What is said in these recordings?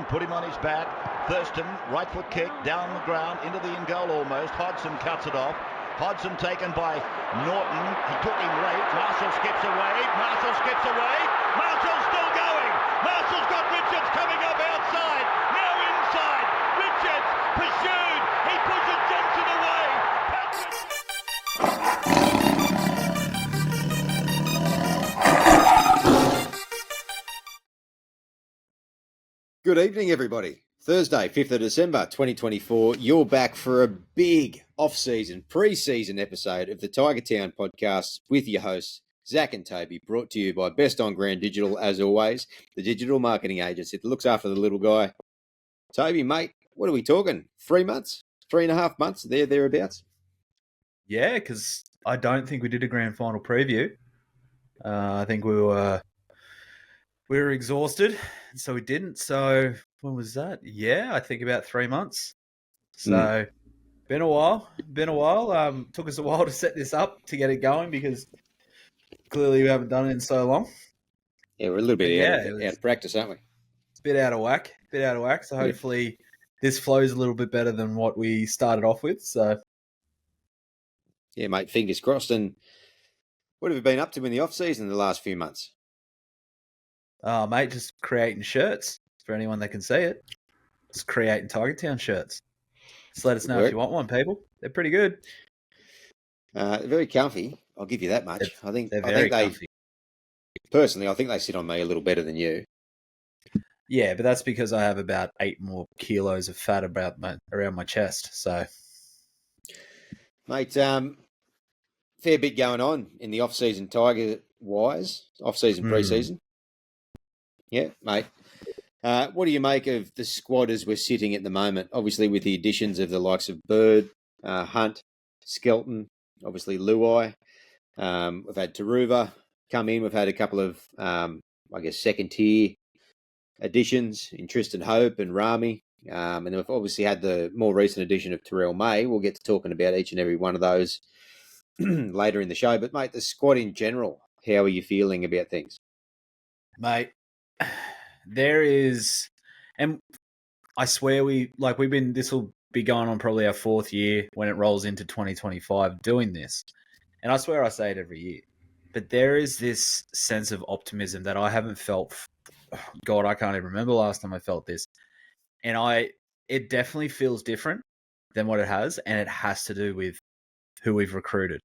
Thurston put him on his back. Thurston, right foot kick, down the ground, into the in goal almost. Hodgson cuts it off. Hodgson taken by Norton. He took him late. Marshall skips away. Marshall's still going. Marshall's got Richards coming up outside. Now inside. Richards pursued. He pushes Johnson away. Good evening, everybody. Thursday, 5th of December, 2024. You're back for a big off-season, pre-season episode of the Tiger Town podcast with your hosts, Zac and Toby, brought to you by Best on Ground Digital, as always, the digital marketing agency that looks after the little guy. Toby, mate, what are we talking? 3 months? 3.5 months? Thereabouts? Yeah, because I don't think we did a grand final preview. I think we were exhausted, so we didn't. So when was that? Yeah, I think about 3 months. So been a while. Took us a while to set this up, to get it going, because clearly we haven't done it in so long. Yeah, we're a little bit out of practice, aren't we? It's a bit out of whack. So hopefully this flows a little bit better than what we started off with. So yeah, mate, fingers crossed. And what have you been up to in the off-season the last few months? Mate, just creating shirts for anyone that can see it. Just creating Tiger Town shirts. Just let us know if you want one, people. They're pretty good. Very comfy. I'll give you that much. I think comfy. Personally, I think they sit on me a little better than you. Yeah, but that's because I have about 8 more kilos of fat around my chest. So, mate, fair bit going on in the off-season Tiger-wise, off-season, pre-season. Yeah, mate. What do you make of the squad as we're sitting at the moment? Obviously, with the additions of the likes of Bird, Hunt, Skelton, obviously Luai. We've had Taruva come in. We've had a couple of, second-tier additions in Tristan Hope and Rami. And then we've obviously had the more recent addition of Terrell May. We'll get to talking about each and every one of those later in the show. But, mate, the squad in general, how are you feeling about things? Mate, there is, and I swear this will be going on probably our 4th year when it rolls into 2025 doing this. And I swear I say it every year, but there is this sense of optimism that I haven't felt. God, I can't even remember the last time I felt this. And it definitely feels different than what it has. And it has to do with who we've recruited.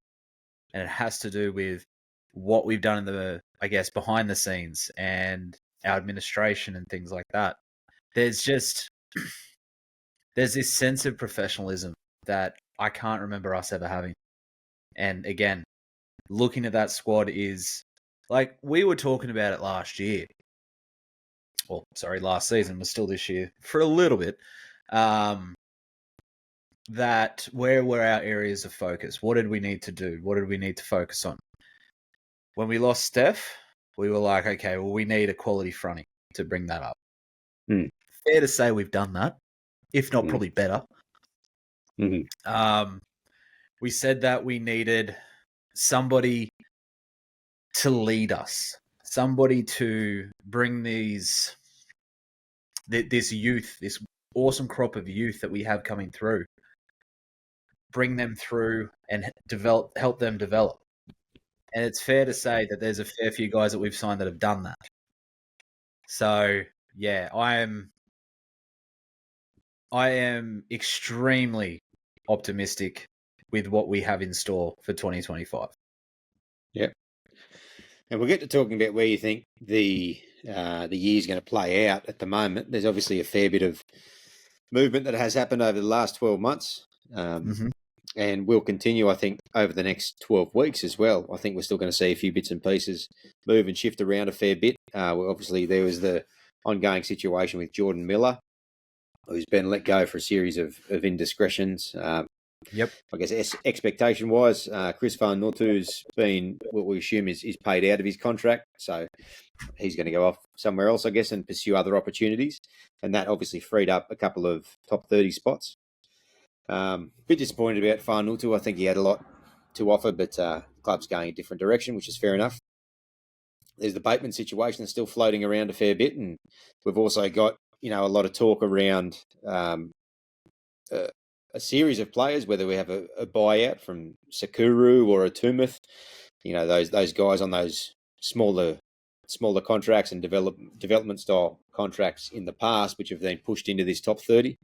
And it has to do with what we've done in the, behind the scenes and our administration and things like that. There's this sense of professionalism that I can't remember us ever having. And again, looking at that squad is like, we were talking about it last year. Well, sorry, last season was still this year for a little bit. That where were our areas of focus? What did we need to do? What did we need to focus on? When we lost Steph, we were like, okay, well, we need a quality fronting to bring that up. Fair to say we've done that, if not probably better. We said that we needed somebody to lead us, somebody to bring this youth, this awesome crop of youth that we have coming through, bring them through and help them develop. And it's fair to say that there's a fair few guys that we've signed that have done that. So, yeah, I am extremely optimistic with what we have in store for 2025. Yep. And we'll get to talking about where you think the year's going to play out at the moment. There's obviously a fair bit of movement that has happened over the last 12 months. And will continue, I think, over the next 12 weeks as well. I think we're still going to see a few bits and pieces move and shift around a fair bit. Obviously, there was the ongoing situation with Jordan Miller, who's been let go for a series of indiscretions. Yep. I guess expectation-wise, Chris Van Notu's been what we assume is paid out of his contract. So he's going to go off somewhere else, I guess, and pursue other opportunities. And that obviously freed up a couple of top 30 spots. Bit disappointed about Farnutu. I think he had a lot to offer, but club's going a different direction, which is fair enough. There's the Bateman situation that's still floating around a fair bit, and we've also got a lot of talk around a series of players, whether we have a buyout from Sakuru or a Tumith, those guys on those smaller contracts and development style contracts in the past, which have been pushed into this top 30,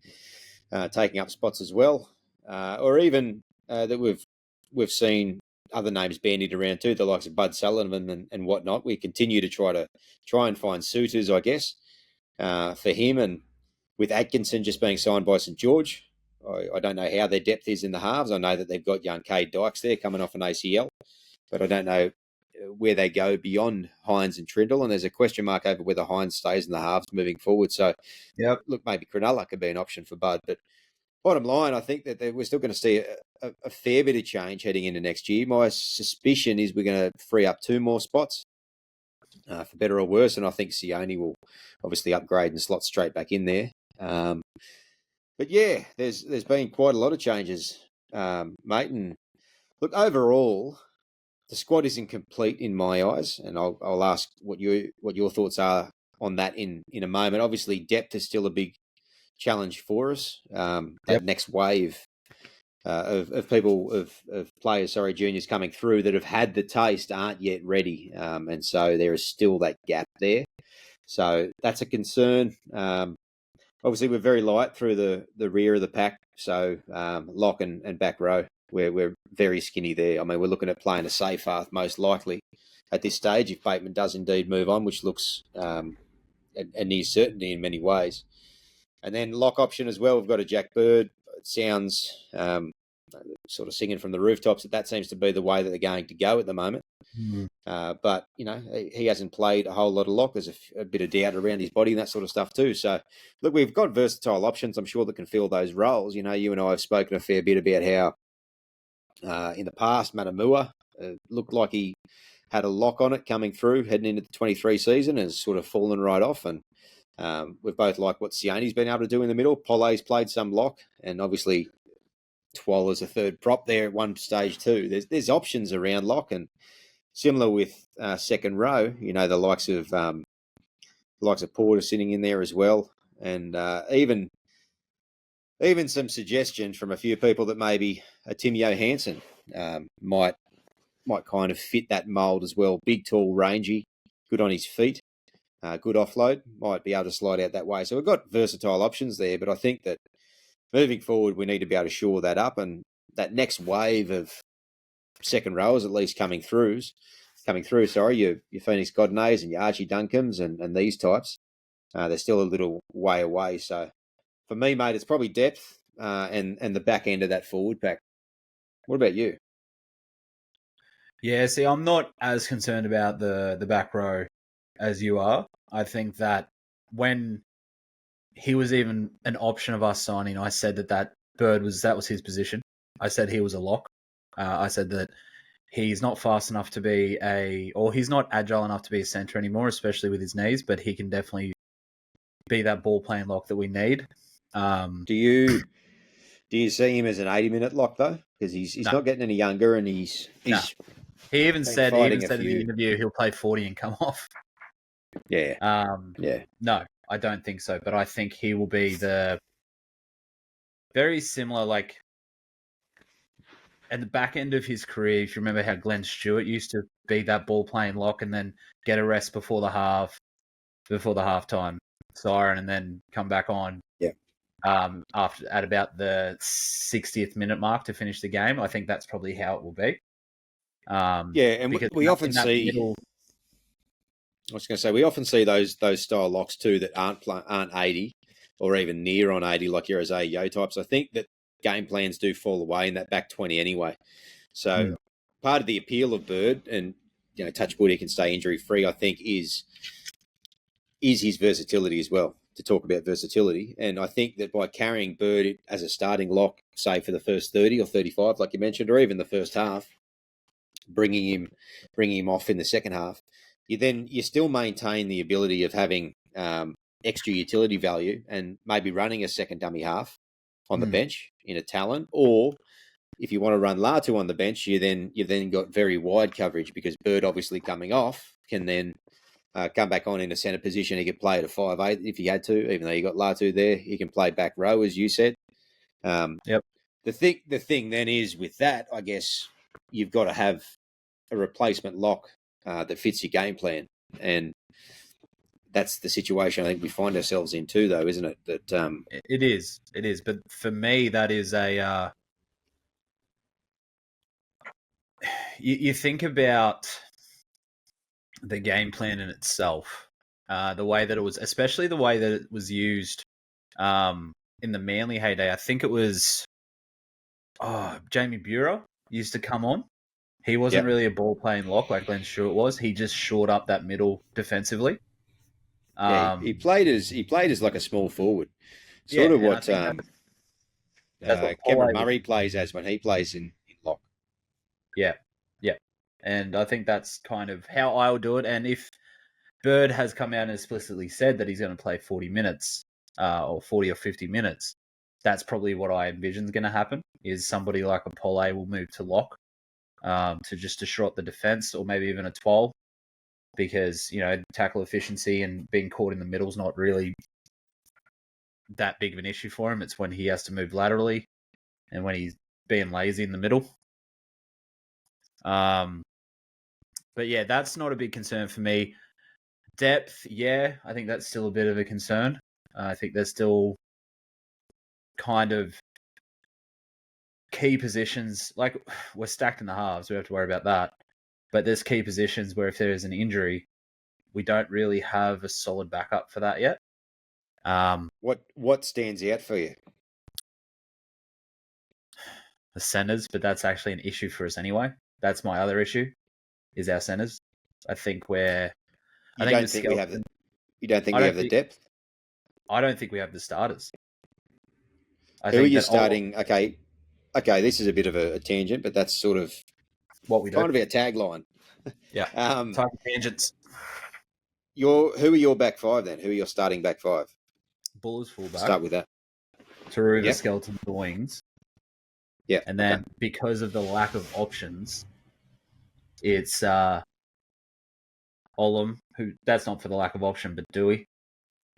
taking up spots as well, or even that we've seen other names bandied around too, the likes of Bud Sullivan and whatnot. We continue to try and find suitors, I guess, for him, and with Atkinson just being signed by St George. I don't know how their depth is in the halves. I know that they've got young Cade Dykes there coming off an ACL, but I don't know where they go beyond Hines and Trindle, and there's a question mark over whether Hines stays in the halves moving forward. So, look, maybe Cronulla could be an option for Bud, but bottom line, I think that we're still going to see a fair bit of change heading into next year. My suspicion is we're going to free up 2 more spots, for better or worse, and I think Sione will obviously upgrade and slot straight back in there. But yeah, there's been quite a lot of changes, mate. And look, overall, the squad isn't complete in my eyes, and I'll ask what your thoughts are on that in a moment. Obviously, depth is still a big challenge for us. That next wave of people of players, juniors coming through that have had the taste aren't yet ready, and so there is still that gap there. So that's a concern. Obviously, we're very light through the rear of the pack, so lock and back row, we're very skinny there. I mean, we're looking at playing a safe half most likely at this stage if Bateman does indeed move on, which looks a near certainty in many ways. And then lock option as well, we've got a Jack Bird. It sounds sort of singing from the rooftops that seems to be the way that they're going to go at the moment. But, he hasn't played a whole lot of lock. There's a bit of doubt around his body and that sort of stuff too. So, look, we've got versatile options, I'm sure, that can fill those roles. You and I have spoken a fair bit about how in the past, Matamua looked like he had a lock on it coming through, heading into the 23 season, and has sort of fallen right off. And we've both liked what Sione's been able to do in the middle. Polle's played some lock, and obviously Twala's a third prop there at one stage too. There's options around lock, and similar with second row, the likes of Porter sitting in there as well, and even some suggestions from a few people that maybe a Tim Johansson might kind of fit that mould as well. Big, tall, rangy, good on his feet, good offload, might be able to slide out that way. So we've got versatile options there, but I think that moving forward, we need to be able to shore that up, and that next wave of second rowers at least coming through, your Phoenix Godnays and your Archie Duncans and these types, they're still a little way away. So for me, mate, it's probably depth and the back end of that forward pack. What about you? Yeah, see, I'm not as concerned about the back row as you are. I think that when he was even an option of us signing, I said that Bird was his position. I said he was a lock. I said that he's not fast enough to be he's not agile enough to be a centre anymore, especially with his knees, but he can definitely be that ball playing lock that we need. Do you see him as an 80-minute lock though? Because he's not getting any younger, and he's He even said in the interview he'll play 40 and come off. Yeah. No, I don't think so. But I think he will be the very similar, like at the back end of his career. If you remember how Glenn Stewart used to be that ball playing lock and then get a rest before the halftime siren, and then come back on. Yeah. After at about the 60th minute mark to finish the game. I think that's probably how it will be. And we often see. I was going to say, we often see those style locks too that aren't 80 or even near on 80, like your Isaiah Yo types. I think that game plans do fall away in that back 20 anyway. So part of the appeal of Bird, and touch wood, he can stay injury free, I think is his versatility as well. To talk about versatility, and I think that by carrying Bird as a starting lock, say for the first 30 or 35, like you mentioned, or even the first half, bringing him off in the second half, you still maintain the ability of having extra utility value and maybe running a second dummy half on the bench in a talent, or if you want to run Latu on the bench, you've then got very wide coverage, because Bird obviously coming off can then come back on in a centre position. He could play at a 5'8" if he had to, even though you got Latu there. He can play back row, as you said. Yep. The thing then is with that, I guess you've got to have a replacement lock that fits your game plan, and that's the situation I think we find ourselves in too, though, isn't it? That It is. But for me, that is a. You think about the game plan in itself, the way that it was, especially the way that it was used in the Manly heyday. I think it was Jamie Bureau used to come on. He wasn't really a ball playing lock like Glenn Stewart was. He just shored up that middle defensively. He played as like a small forward, sort of what Cameron Murray plays as when he plays in lock. Yeah. And I think that's kind of how I'll do it. And if Bird has come out and explicitly said that he's going to play 40 minutes or 40 or 50 minutes, that's probably what I envision is going to happen, is somebody like a Pole will move to lock to shore up the defense, or maybe even a 12, because, tackle efficiency and being caught in the middle is not really that big of an issue for him. It's when he has to move laterally and when he's being lazy in the middle. But yeah, that's not a big concern for me. Depth, yeah, I think that's still a bit of a concern. I think there's still kind of key positions, like we're stacked in the halves, we have to worry about that. But there's key positions where if there is an injury, we don't really have a solid backup for that yet. What stands out for you? The centers, but that's actually an issue for us anyway. That's my other issue, is our centers. I think we're... You don't think we have the depth? I don't think we have the starters. Who are you starting? Okay, this is a bit of a tangent, but that's sort of what we do. Kind of our tagline. Yeah. Type of tangents. Who are your back five then? Who are your starting back five? Bullers fullback. Start with that. Taruva, Skeleton, the wings. Yeah. And then because of the lack of options, it's Olam, who that's not for the lack of option, but Dewey.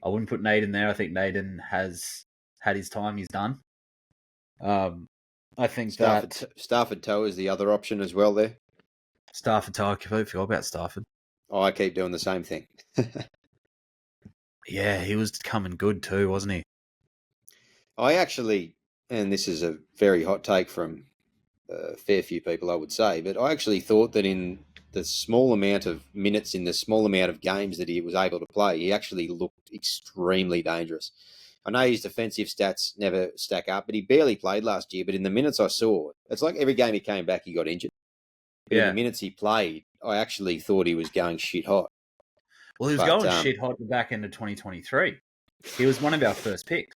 I wouldn't put Naden there. I think Naden has had his time. He's done. I think Stafford Toe is the other option as well there. Stafford Toe, I completely forgot about Stafford. Oh, I keep doing the same thing. Yeah, he was coming good too, wasn't he? I actually, and this is a very hot take from a fair few people, I would say, but I actually thought that in the small amount of minutes, in the small amount of games that he was able to play, he actually looked extremely dangerous. I know his defensive stats never stack up, but he barely played last year. But in the minutes I saw, it's like every game he came back, he got injured. But in the minutes he played, I actually thought he was going shit hot. Well, he was going shit hot back into 2023. He was one of our first picks.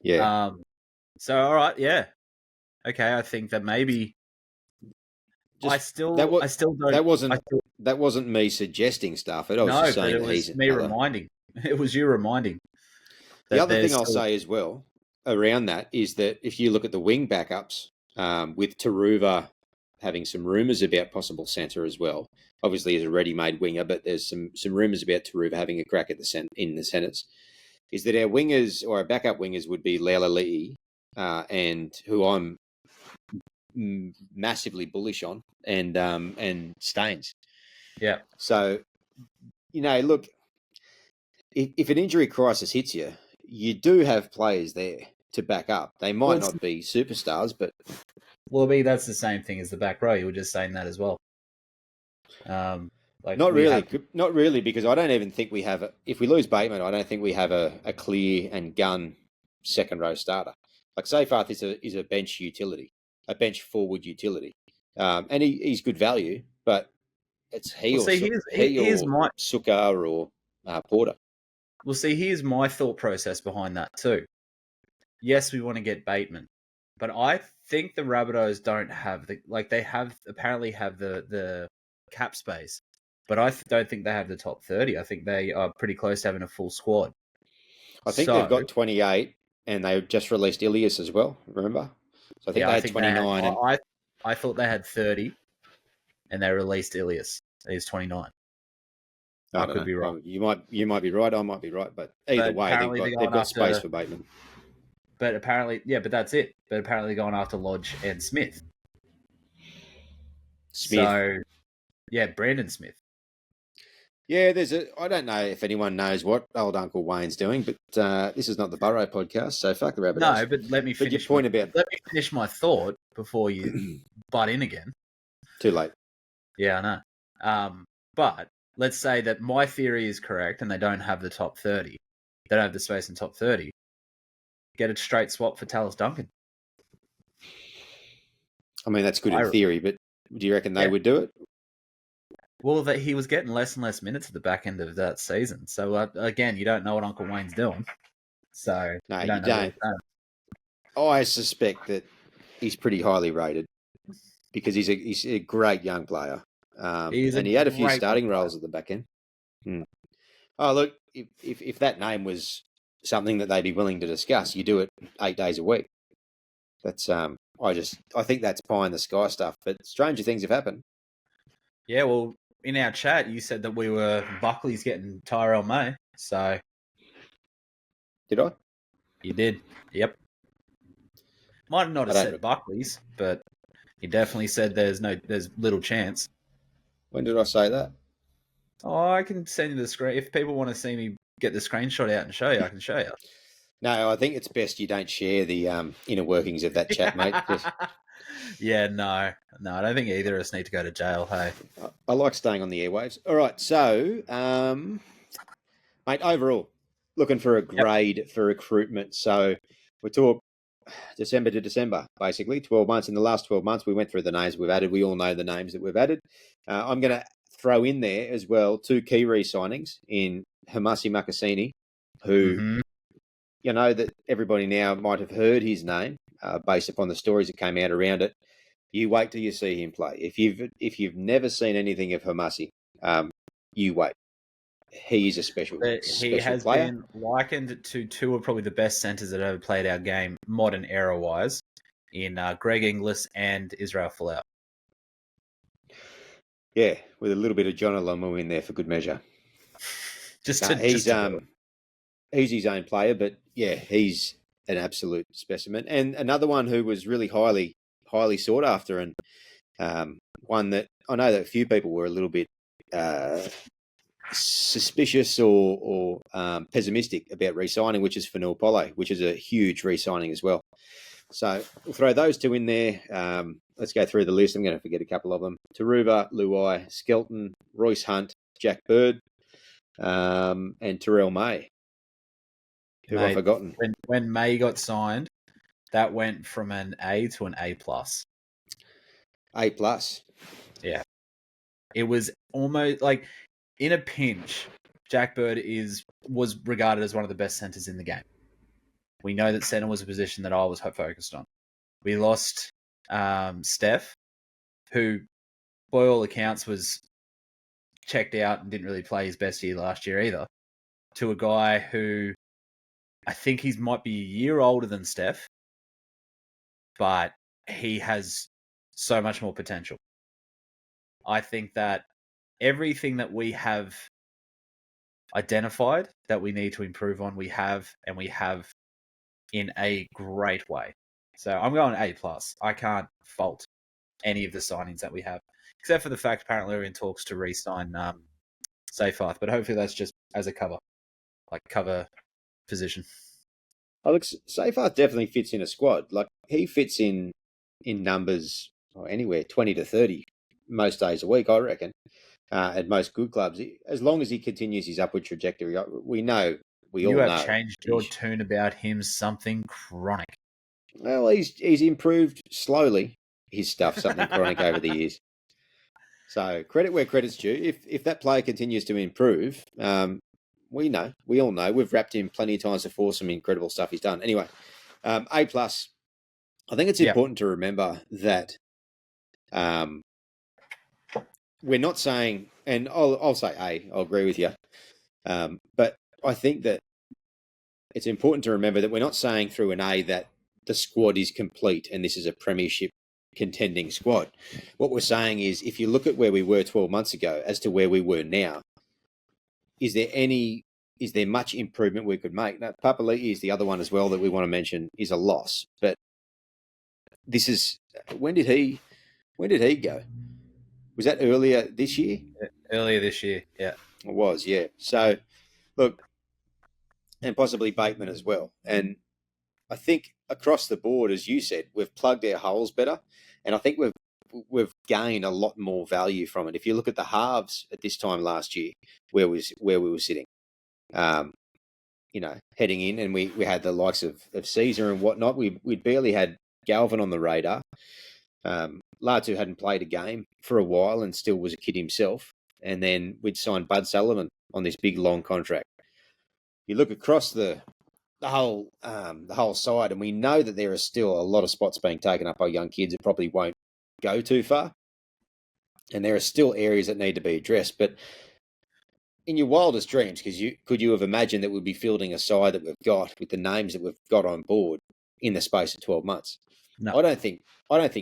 Yeah. So, all right, yeah. Okay, I think that maybe... That wasn't me suggesting Stafford. I was just saying that he's reminding. It was you reminding. The other thing I'll say as well around that is that if you look at the wing backups, with Taruva having some rumours about possible centre as well. Obviously, he's a ready-made winger, but there's some rumours about Taruva having a crack at in the centres. Is that our wingers or our backup wingers would be Leilani, and who I'm massively bullish on, and Staines. Yeah. So, look, if an injury crisis hits you, you do have players there to back up. They might not be superstars, but... Well, that's the same thing as the back row. You were just saying that as well. Not really, because I don't even think we have... If we lose Bateman, I don't think we have a clear and gun second row starter. Like Seyfarth is a bench utility, a bench forward utility. And he's good value, but it's Sukkar or Porter. Well, see, here's my thought process behind that too. Yes, we want to get Bateman, but I think the Rabbitohs don't have they apparently have the cap space, but I don't think they have the top 30. I think they are pretty close to having a full squad. I think they've got 28, and they just released Ilias as well. Remember? So I think they had 29. I thought they had 30, and they released Ilias. He's 29. I could be wrong. You might be right. I might be right. But either way, they've got space for Bateman. But apparently, yeah, but that's it. But apparently, they're going after Lodge and Smith. So, yeah, Brandon Smith. Yeah, I don't know if anyone knows what old Uncle Wayne's doing, but this is not the Burrow podcast, so fuck the Rabbitohs. No, but let me finish. Let me finish my thought before you butt in again. Too late. Yeah, I know. But let's say that my theory is correct, and they don't have the top 30. They don't have the space in top 30. Get a straight swap for Tallis Duncan. I mean, that's good in theory, but do you reckon they would do it? Well, that he was getting less and less minutes at the back end of that season. So again, you don't know what Uncle Wayne's doing. So no, you don't. I suspect that he's pretty highly rated because he's a great young player, and he had a few starting roles at the back end. Oh, look, if that name was something that they'd be willing to discuss, you do it 8 days a week. That's I think that's pie in the sky stuff. But stranger things have happened. Yeah, well, in our chat, you said that Buckley's getting Tyrell May. So, did I? You did. Yep. Might not have said Buckley's, but you definitely said there's little chance. When did I say that? Oh, I can send you the screen. If people want to see me get the screenshot out and show you, I can show you. No, I think it's best you don't share the inner workings of that chat, mate. Yeah, no, I don't think either of us need to go to jail. Hey, I like staying on the airwaves. All right, so, mate, overall, looking for a grade for recruitment. So we talk December to December, basically 12 months. In the last 12 months, we went through the names we've added. We all know the names that we've added. I'm going to throw in there as well 2 key re-signings in Hamasi Makasini, who, you know, that everybody now might have heard his name based upon the stories that came out around it. You wait till you see him play. If you've never seen anything of Hamasi, you wait. He is a special player. He has been likened to 2 of probably the best centres that ever played our game, modern era-wise, in Greg Inglis and Israel Folau. Yeah, with a little bit of John Alamu in there for good measure. He's his own player, but yeah, he's an absolute specimen. And another one who was really highly sought after, and one that I know that a few people were a little bit suspicious or pessimistic about re-signing, which is Fanua Pole, which is a huge re-signing as well. So we'll throw those 2 in there. Let's go through the list. I'm going to forget a couple of them. Taruva, Luai, Skelton, Royce Hunt, Jack Bird, and Terrell May. Who have I forgotten? When May got signed, that went from an A to an A+. A+? Yeah. It was almost like, in a pinch, Jack Bird was regarded as one of the best centres in the game. We know that centre was a position that I was focused on. We lost Steph, who, by all accounts, was checked out and didn't really play his best year last year either, to a guy who I think he might be a year older than Steph, but he has so much more potential. I think that everything that we have identified that we need to improve on, we have in a great way. So I'm going A+. I can't fault any of the signings that we have, except for the fact apparently we're in talks to re-sign Seyfarth, but hopefully that's just as a cover position. Oh, look, Seyfarth definitely fits in a squad. Like, he fits in numbers anywhere 20 to 30 most days a week, I reckon, at most good clubs. As long as he continues his upward trajectory, we all know. You have changed your tune about him something chronic. Well, he's improved slowly his stuff, something chronic over the years. So credit where credit's due. If that player continues to improve, we all know. We've wrapped him plenty of times before, some incredible stuff he's done. Anyway, A+. I think it's important to remember that we're not saying, and I'll say A, I'll agree with you. But I think that it's important to remember that we're not saying through an A that the squad is complete and this is a premiership contending squad. What we're saying is, if you look at where we were 12 months ago as to where we were now, is there much improvement we could make? Now, Papali'i is the other one as well that we want to mention is a loss. But this is when did he go? Was that earlier this year? Earlier this year, yeah. It was, yeah. So look, and possibly Bateman as well. And I think across the board, as you said, we've plugged our holes better, and I think we've gained a lot more value from it. If you look at the halves at this time last year, where we were sitting, heading in, and we had the likes of Caesar and whatnot. We'd barely had Galvin on the radar. Latu hadn't played a game for a while and still was a kid himself. And then we'd signed Bud Sullivan on this big long contract. You look across the whole side, and we know that there are still a lot of spots being taken up by young kids that probably won't go too far. And there are still areas that need to be addressed. But in your wildest dreams, could you have imagined that we'd be fielding a side that we've got with the names that we've got on board in the space of 12 months? No. I don't think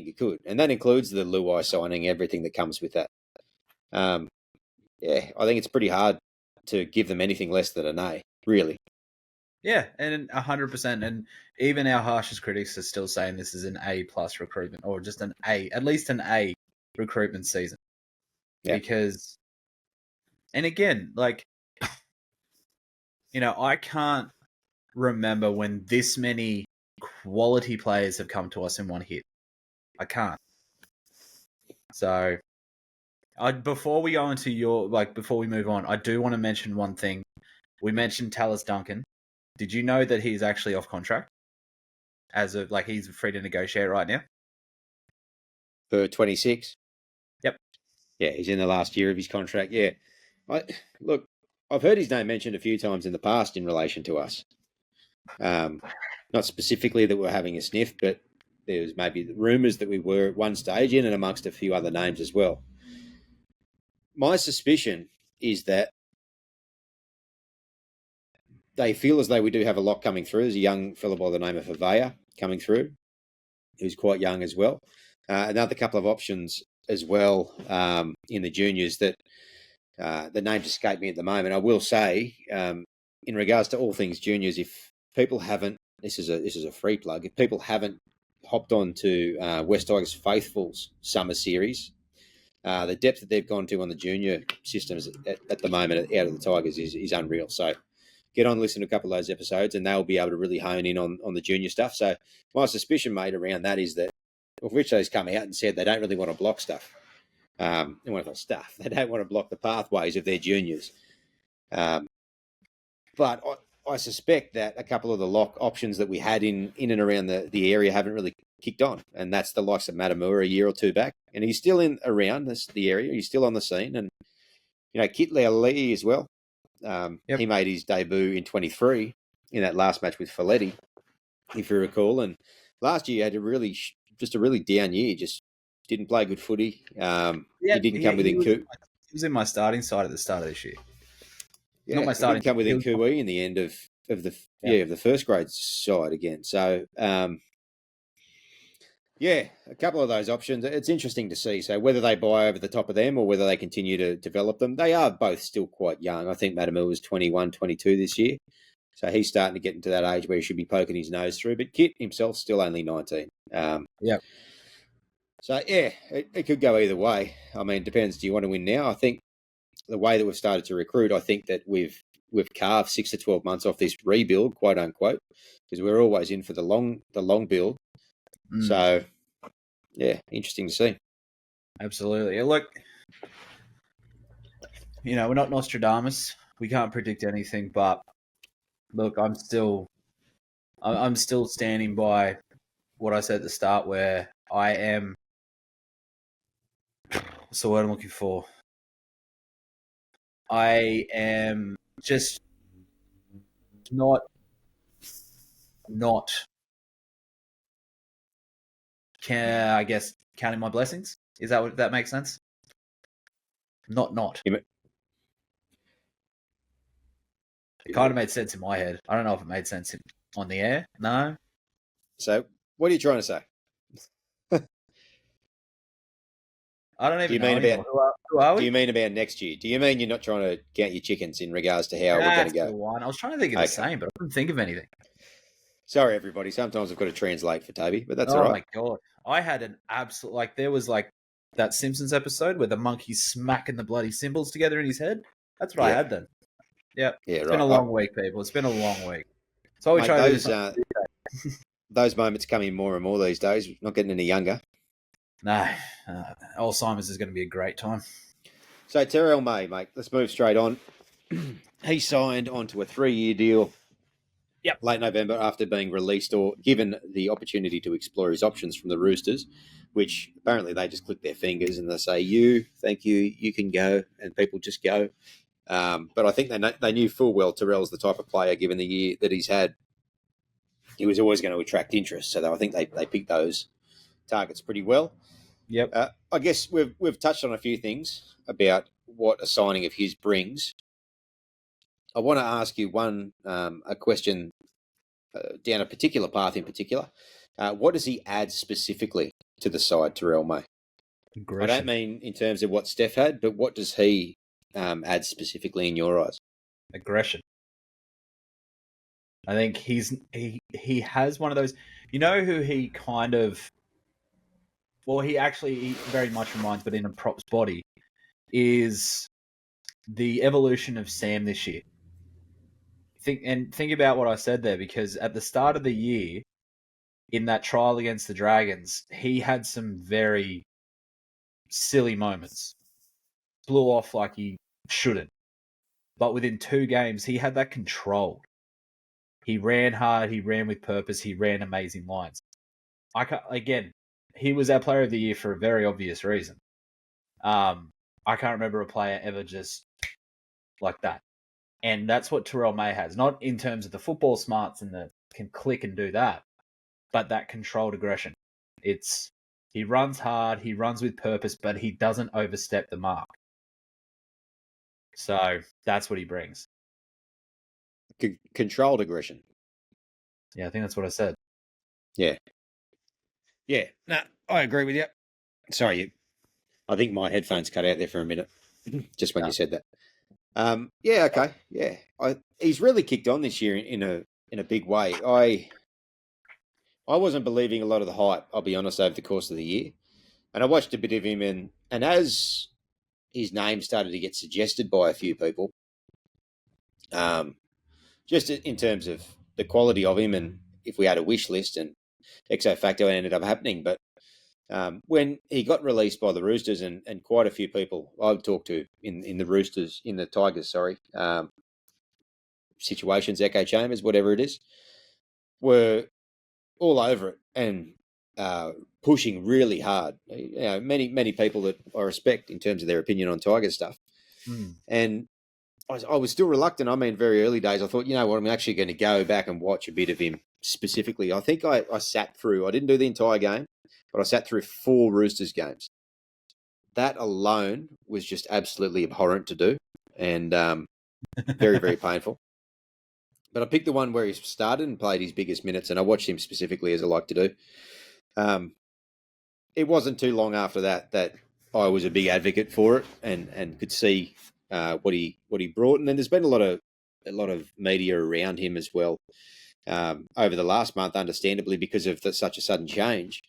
you could. And that includes the Luai signing, everything that comes with that. I think it's pretty hard to give them anything less than an A, really. Yeah, and 100%. And even our harshest critics are still saying this is an A+ recruitment, or just an A, at least an A recruitment season. Yeah. Because, and again, like, I can't remember when this many quality players have come to us in one hit. I can't. So, before we go into before we move on, I do want to mention one thing. We mentioned Tallis Duncan. Did you know that he's actually off contract? He's free to negotiate right now? For 26? Yep. Yeah, he's in the last year of his contract. Yeah. Look, I've heard his name mentioned a few times in the past in relation to us. Not specifically that we're having a sniff, but there was maybe rumours that we were at one stage in, and amongst a few other names as well. My suspicion is that they feel as though we do have a lot coming through. There's a young fellow by the name of Havea coming through, who's quite young as well. Another couple of options as well in the juniors that the names escape me at the moment. I will say, in regards to all things juniors, if people haven't, this is a free plug. If people haven't hopped on to West Tigers Faithful's summer series, the depth that they've gone to on the junior systems at the moment out of the Tigers is unreal. So get on, listen to a couple of those episodes, and they'll be able to really hone in on the junior stuff. So my suspicion, mate, around that is that Richo's come out and said they don't really want to block stuff. They don't want to block the pathways of their juniors. But I suspect that a couple of the lock options that we had in and around the area haven't really kicked on, and that's the likes of Matamua a year or two back, and he's still around the area. He's still on the scene, and Kit Lee as well. He made his debut in 23 in that last match with Folletti, if you recall, and last year he had a really down year. Just didn't play good footy. He didn't come within. He was in my starting side at the start of this year. Yeah, not my starting. He didn't come within Kui in the end of the first grade side again. So a couple of those options. It's interesting to see. So whether they buy over the top of them or whether they continue to develop them, they are both still quite young. I think Matamua was 21, 22 this year. So he's starting to get into that age where he should be poking his nose through. But Kit himself still only 19. So, it could go either way. I mean, it depends. Do you want to win now? I think the way that we've started to recruit, I think that we've carved 6 to 12 months off this rebuild, quote unquote, because we're always in for the long build. So, interesting to see. Absolutely. Look, we're not Nostradamus. We can't predict anything, but look, I'm still standing by what I said at the start, where I am. What's the word I'm looking for? I am just not I guess counting my blessings. Is that what that makes sense? Not. It kind of made sense in my head. I don't know if it made sense on the air. No. So, what are you trying to say? I don't even know. Who are Do we? you mean about next year? Do you mean you're not trying to count your chickens in regards to how we're going That's to the go? one. I was trying to think of the same, but I couldn't think of anything. Sorry, everybody. Sometimes I've got to translate for Toby, but that's all Oh right. my god. I had an absolute there was that Simpsons episode where the monkey's smacking the bloody cymbals together in his head. That's what I had then. Yeah. Yeah, It's been right. a long week, people. It's been a long week. So we Mate, try to do something. those moments come in more and more these days. We're not getting any younger. No. Alzheimer's is going to be a great time. So Terrell May, mate, let's move straight on. He signed onto a 3-year deal late November after being released or given the opportunity to explore his options from the Roosters, which apparently they just click their fingers and they say, thank you, you can go, and people just go. But I think they knew full well Terrell's the type of player, given the year that he's had, he was always going to attract interest. So I think they picked those targets pretty well. Yep. I guess we've touched on a few things about what a signing of his brings. I want to ask you a question down a particular path in particular. What does he add specifically to the side, Terrell May? Aggression. I don't mean in terms of what Steph had, but what does he add specifically in your eyes? Aggression. I think he has one of those. You know who he kind of. Well, he very much reminds, but in a props body, is the evolution of Sam this year. Think about what I said there, because at the start of the year, in that trial against the Dragons, he had some very silly moments. Blew off like he shouldn't. But within 2 games, he had that controlled. He ran hard, he ran with purpose, he ran amazing lines. He was our player of the year for a very obvious reason. I can't remember a player ever just like that. And that's what Terrell May has. Not in terms of the football smarts and the can click and do that, but that controlled aggression. He runs hard, he runs with purpose, but he doesn't overstep the mark. So that's what he brings. Controlled aggression. Yeah, I think that's what I said. Yeah. Yeah. No, I agree with you. Sorry, I think my headphones cut out there for a minute, just when you said that. Yeah, okay. Yeah. He's really kicked on this year in a big way. I wasn't believing a lot of the hype, I'll be honest, over the course of the year. And I watched a bit of him, and as his name started to get suggested by a few people, just in terms of the quality of him, and if we had a wish list, and ixo facto it ended up happening. But when he got released by the Roosters, and quite a few people I've talked to in the Tigers, situations, echo chambers, whatever it is, were all over it and pushing really hard. You know, many people that I respect in terms of their opinion on Tiger stuff. And I was still reluctant. I mean, very early days, I thought, you know what, I'm actually going to go back and watch a bit of him specifically. I think I sat through, I didn't do the entire game, but I sat through 4 Roosters games. That alone was just absolutely abhorrent to do, and very, very painful. But I picked the one where he started and played his biggest minutes, and I watched him specifically, as I like to do. It wasn't too long after that I was a big advocate for it, and could see what he brought. And then there's been a lot of media around him as well over the last month, understandably, because of such a sudden change.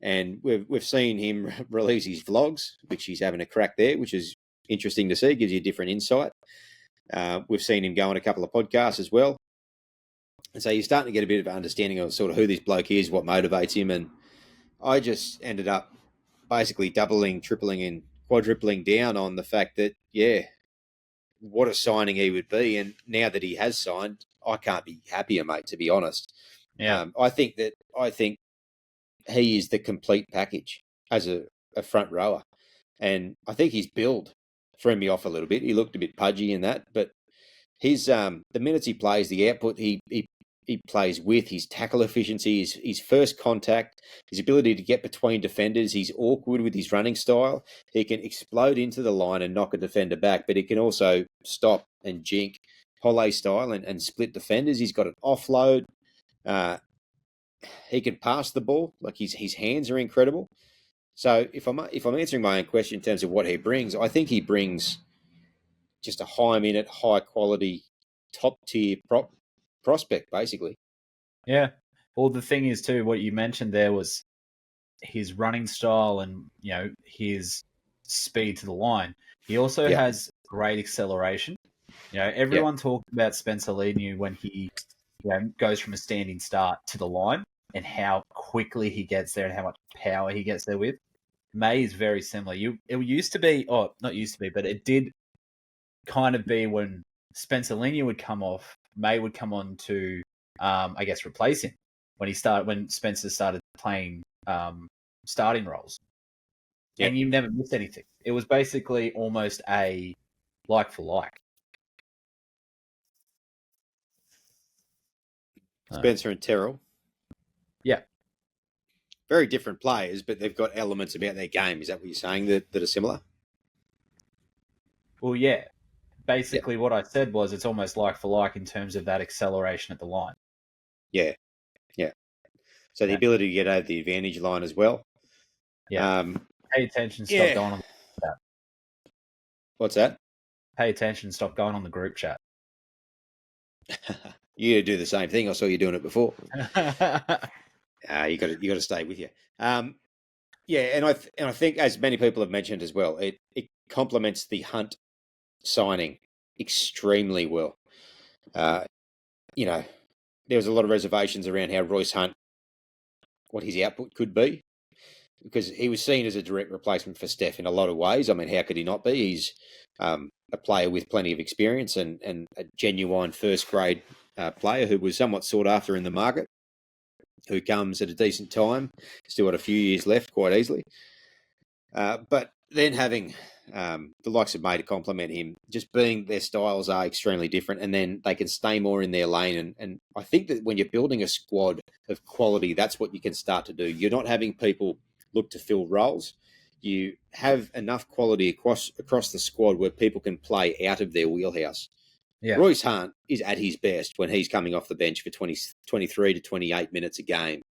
And we've seen him release his vlogs, which he's having a crack there, which is interesting to see. Gives you a different insight. We've seen him go on a couple of podcasts as well. And so you're starting to get a bit of an understanding of sort of who this bloke is, what motivates him. And I just ended up basically doubling, tripling, and quadrupling down on the fact that, what a signing he would be. And now that he has signed, I can't be happier, mate, to be honest. Yeah. I think he is the complete package as a front rower. And I think his build threw me off a little bit. He looked a bit pudgy in that, but his the minutes he plays, the output he plays with, his tackle efficiency, his first contact, his ability to get between defenders, he's awkward with his running style. He can explode into the line and knock a defender back, but he can also stop and jink Polly style and split defenders. He's got an offload. He can pass the ball. Like his hands are incredible. So if I'm answering my own question in terms of what he brings, I think he brings just a high minute, high quality, top tier prospect, basically. Yeah. Well, the thing is too, what you mentioned there was his running style and his speed to the line. He also Yeah. has great acceleration. Everyone talked about Spencer Leniu when he goes from a standing start to the line and how quickly he gets there and how much power he gets there with. May is very similar. It used to be, not used to be, but it did kind of be when Spencer Leniu would come off, May would come on to, I guess, replace him when Spencer started playing starting roles, and you never missed anything. It was basically almost a like for like. Spencer and Terrell. Yeah. Very different players, but they've got elements about their game. Is that what you're saying that are similar? Well, yeah. Basically, what I said was it's almost like for like in terms of that acceleration at the line. Yeah. So the ability to get over the advantage line as well. Yeah. Pay attention. Stop going on the chat. What's that? Pay attention. Stop going on the group chat. You do the same thing. I saw you doing it before. You got to stay with you. And I think, as many people have mentioned as well, it complements the Hunt signing extremely well. There was a lot of reservations around how Royce Hunt, what his output could be, because he was seen as a direct replacement for Steph in a lot of ways. I mean, how could he not be? He's a player with plenty of experience and a genuine first-grade player who was somewhat sought after in the market, who comes at a decent time, still got a few years left quite easily. But then having the likes of May to complement him, just being their styles are extremely different, and then they can stay more in their lane. And I think that when you're building a squad of quality, that's what you can start to do. You're not having people look to fill roles. You have enough quality across the squad where people can play out of their wheelhouse. Yeah. Royce Hunt is at his best when he's coming off the bench for 23 to 28 minutes a game,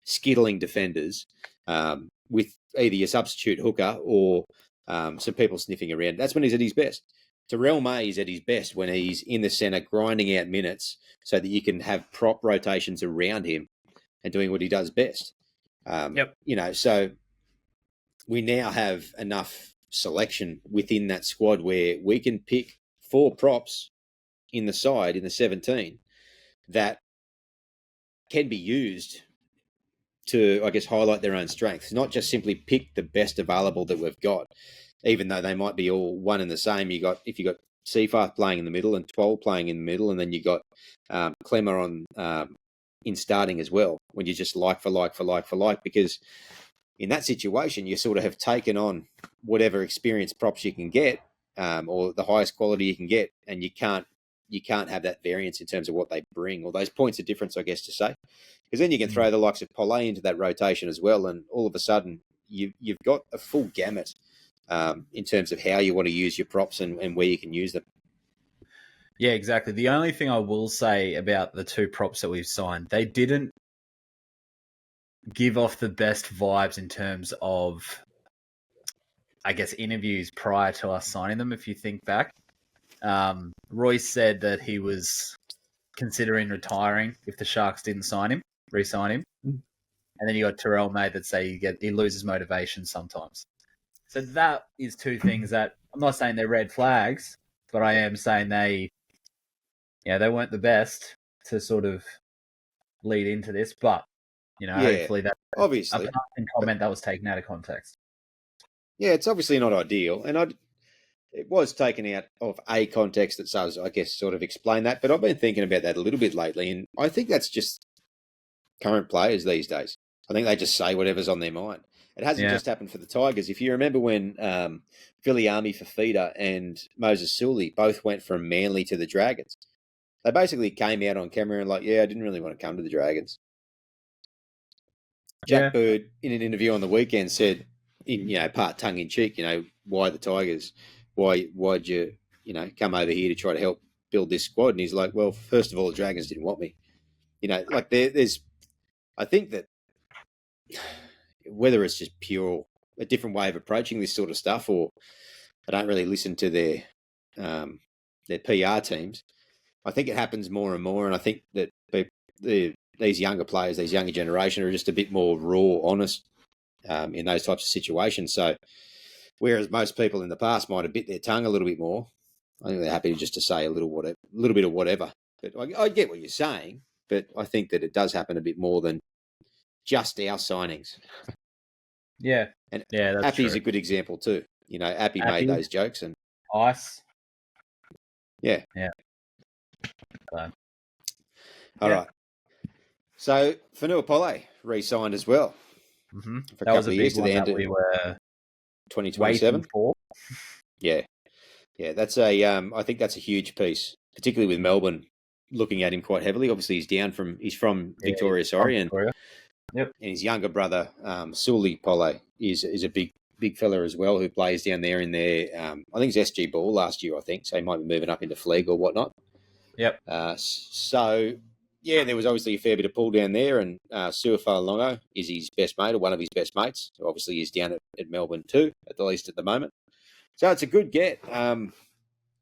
skittling defenders with either your substitute hooker or some people sniffing around. That's when he's at his best. Terrell May is at his best when he's in the centre grinding out minutes so that you can have prop rotations around him and doing what he does best. So we now have enough selection within that squad where we can pick 4 props in the side, in the 17, that can be used to, I guess, highlight their own strengths, not just simply pick the best available that we've got, even though they might be all one and the same. If you got Seafarth playing in the middle and Twal playing in the middle, and then you got Clemmer on in starting as well, when you just like for like, because in that situation, you sort of have taken on whatever experienced props you can get, or the highest quality you can get, and you can't have that variance in terms of what they bring, or those points of difference, I guess, to say. Because then you can throw the likes of Polay into that rotation as well, and all of a sudden you've got a full gamut in terms of how you want to use your props and where you can use them. Yeah, exactly. The only thing I will say about the 2 props that we've signed, they didn't give off the best vibes in terms of, I guess, interviews prior to us signing them, if you think back. Royce said that he was considering retiring if the Sharks didn't re-sign him. And then you got Terrell May that say he loses motivation sometimes. So that is 2 things that I'm not saying they're red flags, but I am saying they weren't the best to sort of lead into this. But hopefully that obviously a passing comment that was taken out of context. Yeah, it's obviously not ideal, and it was taken out of a context that does, I guess, sort of explain that. But I've been thinking about that a little bit lately, and I think that's just current players these days. I think they just say whatever's on their mind. It hasn't just happened for the Tigers. If you remember when Philly Army Fafita and Moses Sully both went from Manly to the Dragons, they basically came out on camera and I didn't really want to come to the Dragons. Jack Bird, in an interview on the weekend, said, in part tongue in cheek, why the Tigers? Why'd you come over here to try to help build this squad? And he's like, well, first of all, the Dragons didn't want me. There's, I think that whether it's just pure a different way of approaching this sort of stuff, or I don't really listen to their PR teams. I think it happens more and more, and I think that these younger players, these younger generation, are just a bit more raw, honest in those types of situations. So, whereas most people in the past might have bit their tongue a little bit more, I think they're happy just to say a little bit of whatever. But I get what you're saying, but I think that it does happen a bit more than just our signings. Yeah, and that's Appy's true. a good example too. Appy made those jokes, and Ice. Yeah. So, All right. So Fanua Pole re-signed as well mm-hmm. for a that couple was a of big years to one the end that of we were 2027. waiting for. Yeah. That's I think that's a huge piece, particularly with Melbourne looking at him quite heavily. Obviously, he's from Victoria, and Yep. And his younger brother, Sully Pole, is a big fella as well, who plays down there in their, I think it's SG Ball last year, I think. So he might be moving up into Flegg or whatnot. Yep. So, yeah, there was obviously a fair bit of pull down there. And Suafalongo is his best mate, or one of his best mates, who obviously is down at Melbourne too, at the least at the moment. So it's a good get.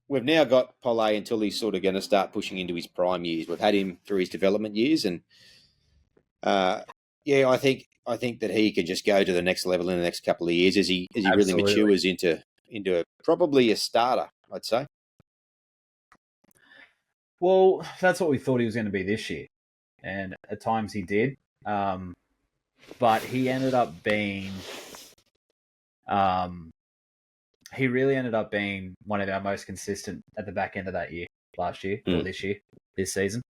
We've now got Pole until he's sort of going to start pushing into his prime years. We've had him through his development years, and yeah, I think that he can just go to the next level in the next couple of years as he really matures into probably a starter, I'd say. Well, that's what we thought he was going to be this year, and at times he did. But he ended up being, he really ended up being one of our most consistent at the back end of that year, last year or this season,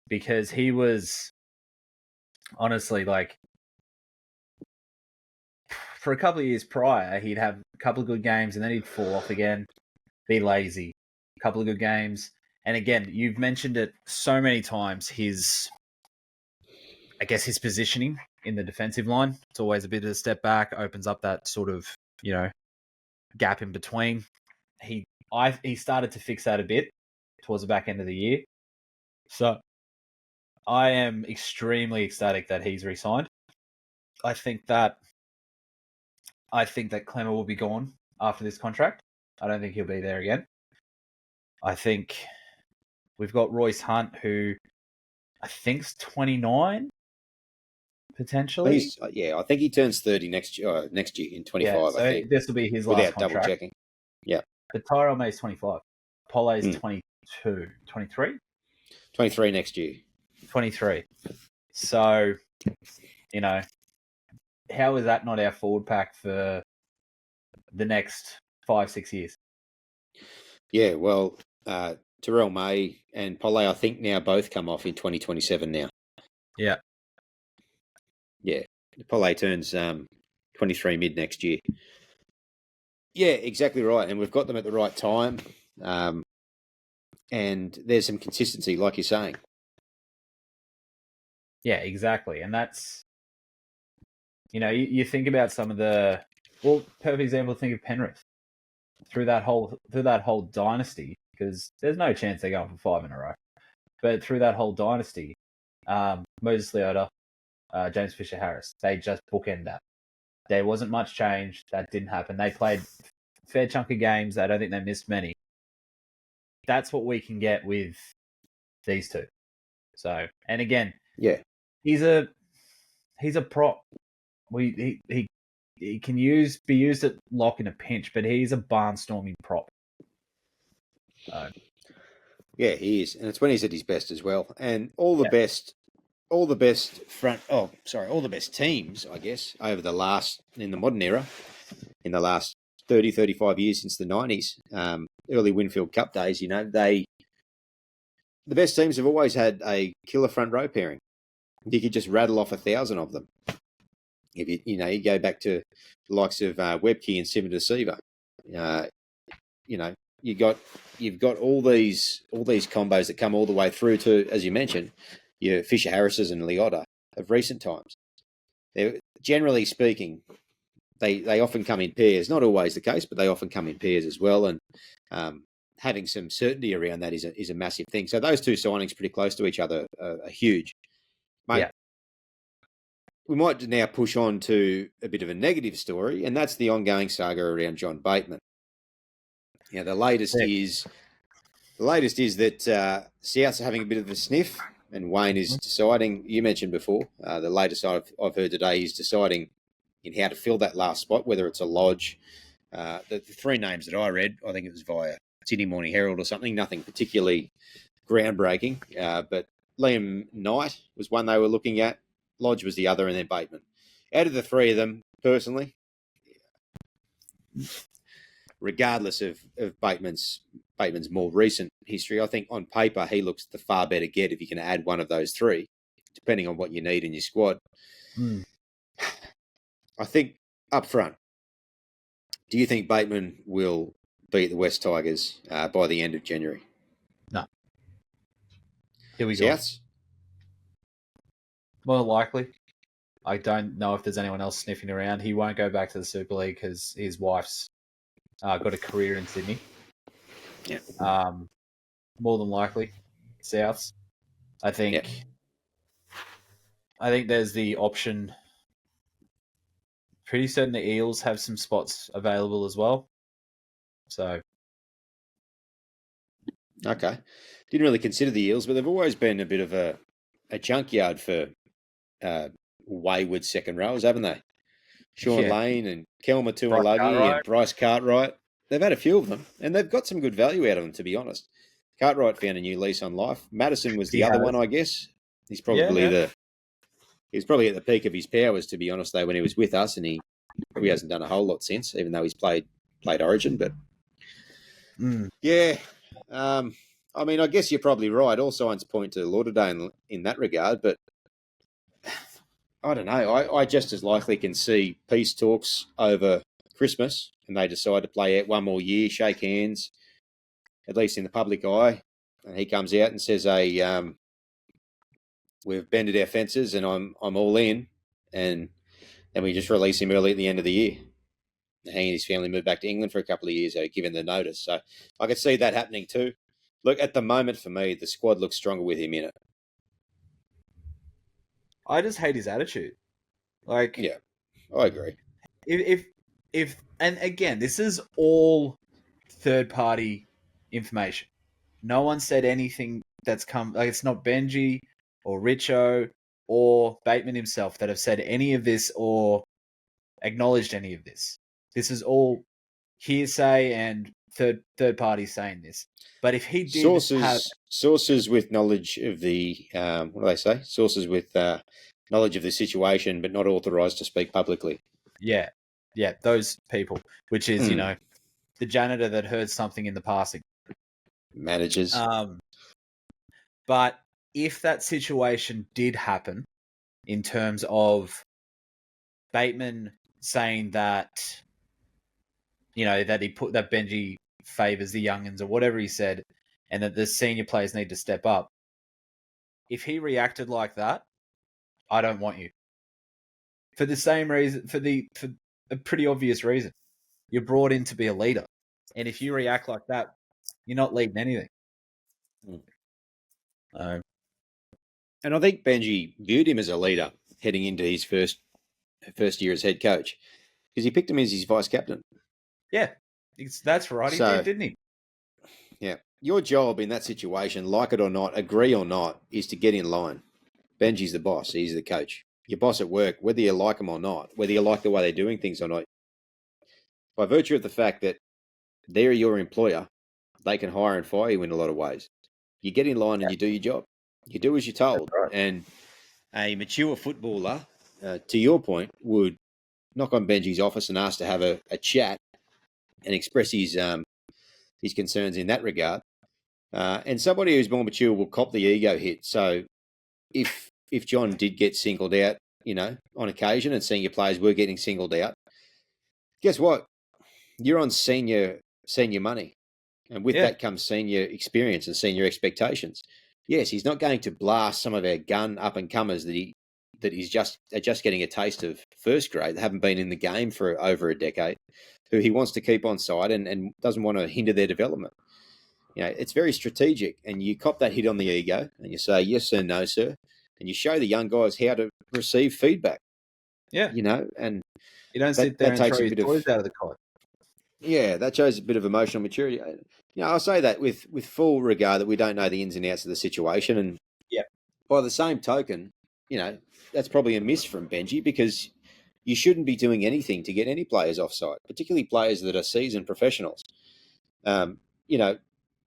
because he was honestly like, for a couple of years prior, he'd have a couple of good games and then he'd fall off again, be lazy, a couple of good games. And again, you've mentioned it so many times, his positioning in the defensive line. It's always a bit of a step back, opens up that sort of, gap in between. He started to fix that a bit towards the back end of the year. So I am extremely ecstatic that he's re-signed. I think that Clemmer will be gone after this contract. I don't think he'll be there again. I think we've got Royce Hunt, who I think's 29, potentially. I think he turns 30 next year in 25. Yeah, so I think this will be his last contract. Without double checking. Yeah. But Tyrell May's 25. Pole's 22, 23? 23 next year. 23. So, how is that not our forward pack for the next 5-6 years? Yeah, well, Terrell May and Pole, I think now both come off in 2027 now. Yeah. Yeah. Pole turns 23 mid next year. Yeah, exactly right. And we've got them at the right time. And there's some consistency, like you're saying. Yeah, exactly. And that's, you think about some of the, perfect example, think of Penrith through that whole dynasty, because there's no chance they're going for 5 in a row. But through that whole dynasty, Moses Leota, James Fisher-Harris, they just bookend that. There wasn't much change. That didn't happen. They played a fair chunk of games. I don't think they missed many. That's what we can get with these two. So, and again, yeah, he's a prop. He can be used at lock in a pinch, but he's a barnstorming prop. Yeah, he is, and it's when he's at his best as well. And all the best teams, I guess, in the modern era, in the last 30, 35 years since the 90s, early Winfield Cup days, the best teams have always had a killer front row pairing. You could just rattle off 1,000 of them. If you go back to the likes of Webke and Simon DeSiva, you've got all these combos that come all the way through to, as you mentioned, your Fisher Harrises and Leota of recent times. They're, generally speaking, they often come in pairs. Not always the case, but they often come in pairs as well. And having some certainty around that is a massive thing. So those two signings pretty close to each other are huge. Mate, we might now push on to a bit of a negative story, and that's the ongoing saga around John Bateman. The latest is that Souths are having a bit of a sniff, and Wayne is deciding. You mentioned before, the latest I've heard today is deciding in how to fill that last spot, whether it's a lodge. The three names that I read, I think it was via Sydney Morning Herald or something, nothing particularly groundbreaking, but Liam Knight was one they were looking at, Lodge was the other, and then Bateman. Out of the three of them, personally, regardless of Bateman's more recent history, I think on paper he looks the far better get if you can add one of those three, depending on what you need in your squad. I think up front, do you think Bateman will beat the West Tigers by the end of January? No. Here we Souths? go. More likely. I don't know if there's anyone else sniffing around. He won't go back to the Super League because his wife's got a career in Sydney. Yeah. More than likely, Souths. I think there's the option. Pretty certain the Eels have some spots available as well. So. Okay. Didn't really consider the Eels, but they've always been a bit of a junkyard for wayward second rows, haven't they? Sean Lane and Kelma Tuilagi and Bryce Cartwright. They've had a few of them, and they've got some good value out of them, to be honest. Cartwright found a new lease on life. Madison was the other one, I guess. He's probably probably at the peak of his powers, to be honest, though, when he was with us, and he hasn't done a whole lot since, even though he's played Origin. But I mean, I guess you're probably right. All signs point to Lauderdale in that regard, but I don't know. I just as likely can see peace talks over Christmas and they decide to play out one more year, shake hands, at least in the public eye. And he comes out and says, "Hey, we've bended our fences and I'm all in." And then we just release him early at the end of the year. He and his family moved back to England for a couple of years, given the notice. So I could see that happening too. Look, at the moment for me, the squad looks stronger with him in it. I just hate his attitude. Yeah, I agree. If and again, this is all third-party information. No one said anything that's come. It's not Benji or Richo or Bateman himself that have said any of this or acknowledged any of this. This is all hearsay and third parties saying this. But if he did sources with knowledge of the what do they say? Sources with knowledge of the situation, but not authorised to speak publicly. Yeah, those people, which is the janitor that heard something in the passing. Managers. But if that situation did happen, in terms of Bateman saying that, that that Benji favours the youngins or whatever he said, and that the senior players need to step up. If he reacted like that, I don't want you. For the same reason, for a pretty obvious reason. You're brought in to be a leader. And if you react like that, you're not leading anything. And I think Benji viewed him as a leader heading into his first year as head coach because he picked him as his vice captain. Yeah, that's right. He did, didn't he? Yeah. Your job in that situation, like it or not, agree or not, is to get in line. Benji's the boss. He's the coach. Your boss at work, whether you like him or not, whether you like the way they're doing things or not, by virtue of the fact that they're your employer, they can hire and fire you in a lot of ways. You get in line and you do your job. You do as you're told. Right. And a mature footballer, to your point, would knock on Benji's office and ask to have a chat and express his concerns in that regard. And somebody who's more mature will cop the ego hit. So if John did get singled out, on occasion, and senior players were getting singled out, guess what? You're on senior money. And with that comes senior experience and senior expectations. Yes, he's not going to blast some of our gun up-and-comers that he's just getting a taste of first grade, that haven't been in the game for over a decade, who he wants to keep on side and doesn't want to hinder their development. It's very strategic, and you cop that hit on the ego, and you say, yes, sir, no, sir, and you show the young guys how to receive feedback. Yeah. And You don't that, sit there that and takes throw a your bit toys of out of the cot. yeah, that shows a bit of emotional maturity. I'll say that with full regard that we don't know the ins and outs of the situation, and Yeah. by the same token, that's probably a miss from Benji because you shouldn't be doing anything to get any players offside, particularly players that are seasoned professionals. Um, you know,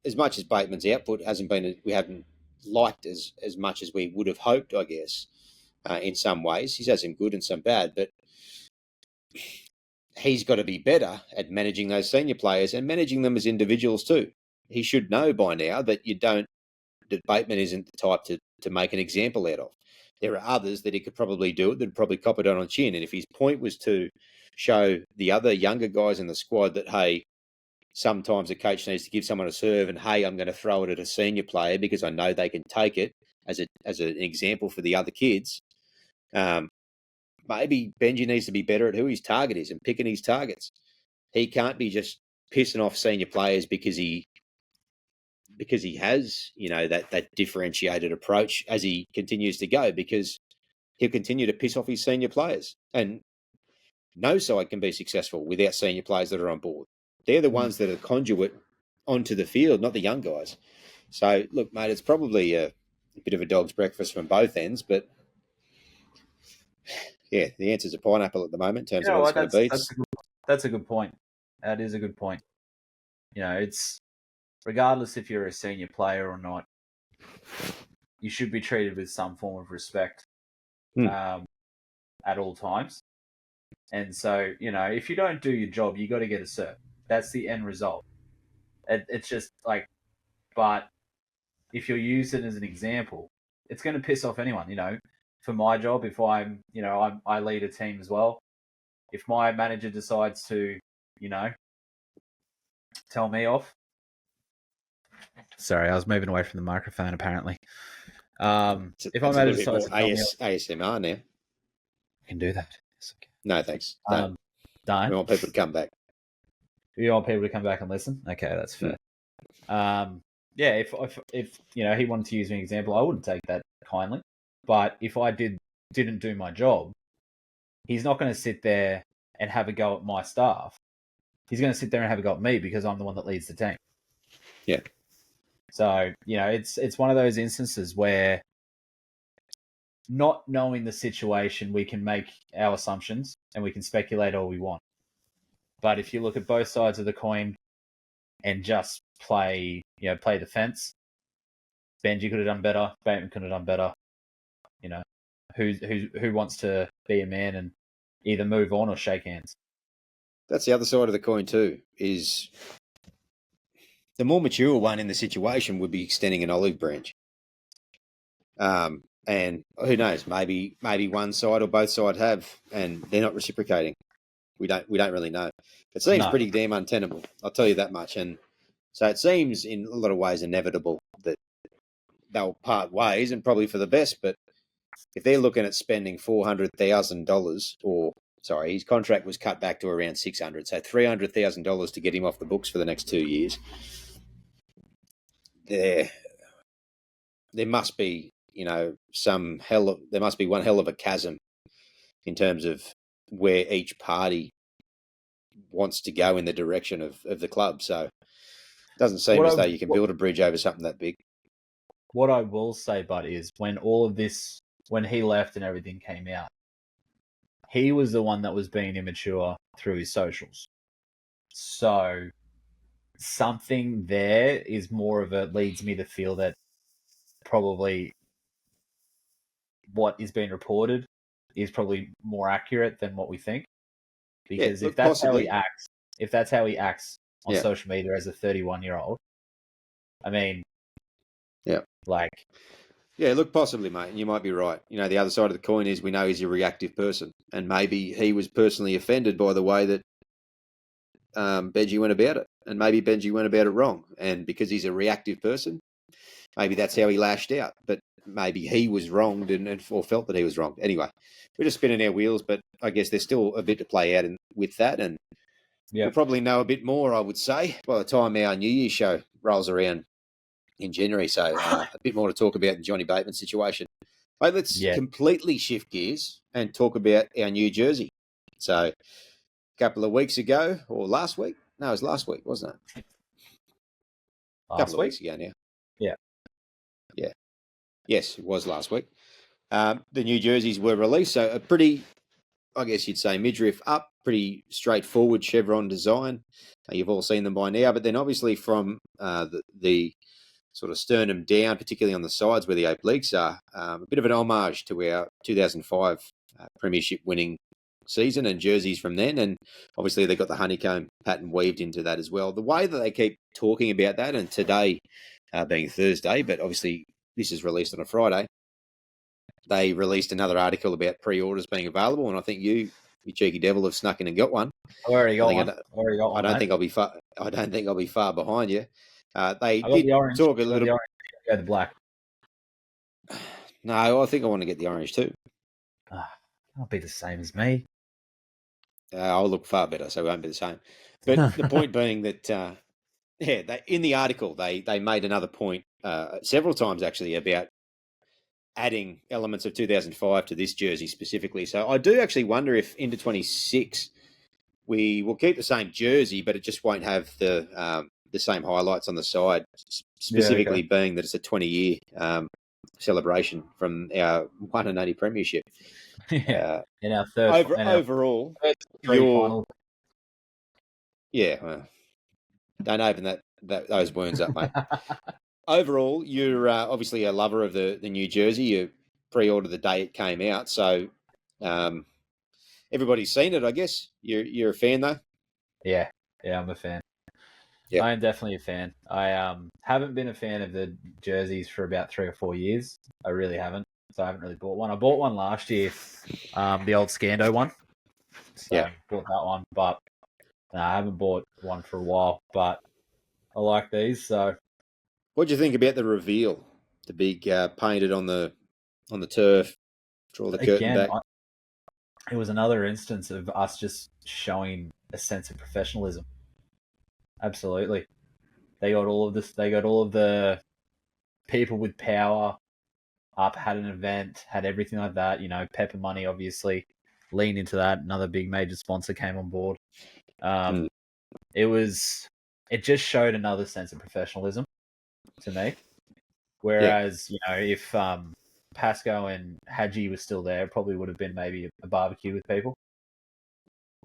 as much as Bateman's output hasn't been, we haven't liked as much as we would have hoped, I guess. In some ways, he's had some good and some bad, but he's got to be better at managing those senior players and managing them as individuals too. He should know by now that that Bateman isn't the type to make an example out of. There are others that he could probably do it, that'd probably cop it on chin. And if his point was to show the other younger guys in the squad that, hey, sometimes a coach needs to give someone a serve and, hey, I'm going to throw it at a senior player because I know they can take it as an example for the other kids, maybe Benji needs to be better at who his target is and picking his targets. He can't be just pissing off senior players because he has, that differentiated approach as he continues to go, because he'll continue to piss off his senior players. And no side can be successful without senior players that are on board. They're the ones that are conduit onto the field, not the young guys. So, look, mate, it's probably a bit of a dog's breakfast from both ends, but yeah, the answer's a pineapple at the moment in terms of what it's going to be. That's a good point. That is a good point. It's regardless if you're a senior player or not, you should be treated with some form of respect at all times. And so, if you don't do your job, you got to get a cert. That's the end result. It's just like, but if you're using it as an example, it's going to piss off anyone. For my job, if I'm, I lead a team as well. If my manager decides to, tell me off. Sorry, I was moving away from the microphone. Apparently, if my manager decides to tell me off, ASMR now, I can do that. Yes, okay. No, thanks. Don't. We want people to come back. You want people to come back and listen? Okay, that's fair. Yeah, if he wanted to use an example, I wouldn't take that kindly. But if I didn't do my job, he's not going to sit there and have a go at my staff. He's going to sit there and have a go at me because I'm the one that leads the team. Yeah. So, it's one of those instances where, not knowing the situation, we can make our assumptions and we can speculate all we want. But if you look at both sides of the coin and just play defense, Benji could have done better. Bateman could have done better. Who wants to be a man and either move on or shake hands? That's the other side of the coin too, is the more mature one in the situation would be extending an olive branch. And who knows, maybe one side or both sides have, and they're not reciprocating. We don't really know. It seems pretty damn untenable, I'll tell you that much. And so it seems in a lot of ways inevitable that they'll part ways, and probably for the best. But if they're looking at spending $400,000, or sorry, his contract was cut back to around $600,000, so $300,000 to get him off the books for the next 2 years. There must be, there must be one hell of a chasm in terms of where each party wants to go in the direction of the club. So it doesn't seem as though you can build a bridge over something that big. What I will say, Bud, is when he left and everything came out, he was the one that was being immature through his socials. So something there is more of leads me to feel that probably what is being reported is probably more accurate than what we think. Because if that's how he acts on social media as a 31-year-old, I mean, possibly, mate. You might be right. The other side of the coin is we know he's a reactive person, and maybe he was personally offended by the way that Benji went about it, and maybe Benji went about it wrong. And because he's a reactive person, maybe that's how he lashed out. But maybe he was wronged or felt that he was wronged. Anyway, we're just spinning our wheels, but I guess there's still a bit to play out with that, and we'll probably know a bit more, I would say, by the time our New Year's show rolls around in January. So a bit more to talk about the Johnny Bateman situation. Mate, let's completely shift gears and talk about our new jersey. So, a couple of weeks ago, or last week? No, it was last week, wasn't it? A couple of weeks ago now. Yeah. Yeah. Yes, it was last week. The new jerseys were released. So, a pretty, I guess you'd say, midriff up, pretty straightforward chevron design. You've all seen them by now. But then, obviously, from the sort of sternum down, particularly on the sides where the obliques are, a bit of an homage to our 2005 premiership winning season and jerseys from then. And obviously they got the honeycomb pattern weaved into that as well. The way that they keep talking about that, and today being Thursday, but obviously this is released on a Friday, they released another article about pre-orders being available. And I think you cheeky devil, have snuck in and got one. I already got one. I don't think I'll be far. I don't think I'll be far behind you. They did the orange, talk a little. The orange, the black. No, I think I want to get the orange too. That'll be the same as me. I'll look far better, so it won't be the same. But the point being that, in the article they made another point several times actually about adding elements of 2005 to this jersey specifically. So I do actually wonder if into 26 we will keep the same jersey, but it just won't have the same highlights on the side, specifically being that it's a 20-year celebration from our 180 premiership. In our third overall, final. Yeah, don't open those wounds up, mate. Overall, you're obviously a lover of the new jersey. You pre-ordered the day it came out, so everybody's seen it, I guess. You're a fan, though? Yeah, I'm a fan. Yep. I am definitely a fan. I haven't been a fan of the jerseys for about 3 or 4 years. I really haven't. So I haven't really bought one. I bought one last year, the old Scando one. So I bought that one, but I haven't bought one for a while. But I like these. So, what do you think about the reveal? The big painted on the turf, draw the curtain back. It was another instance of us just showing a sense of professionalism. Absolutely. They got all of this. They got all of the people with power up, had an event, had everything like that. Pepper Money, obviously, leaned into that. Another big major sponsor came on board. It just showed another sense of professionalism to me. Whereas, if Pasco and Hadji was still there, it probably would have been maybe a barbecue with people.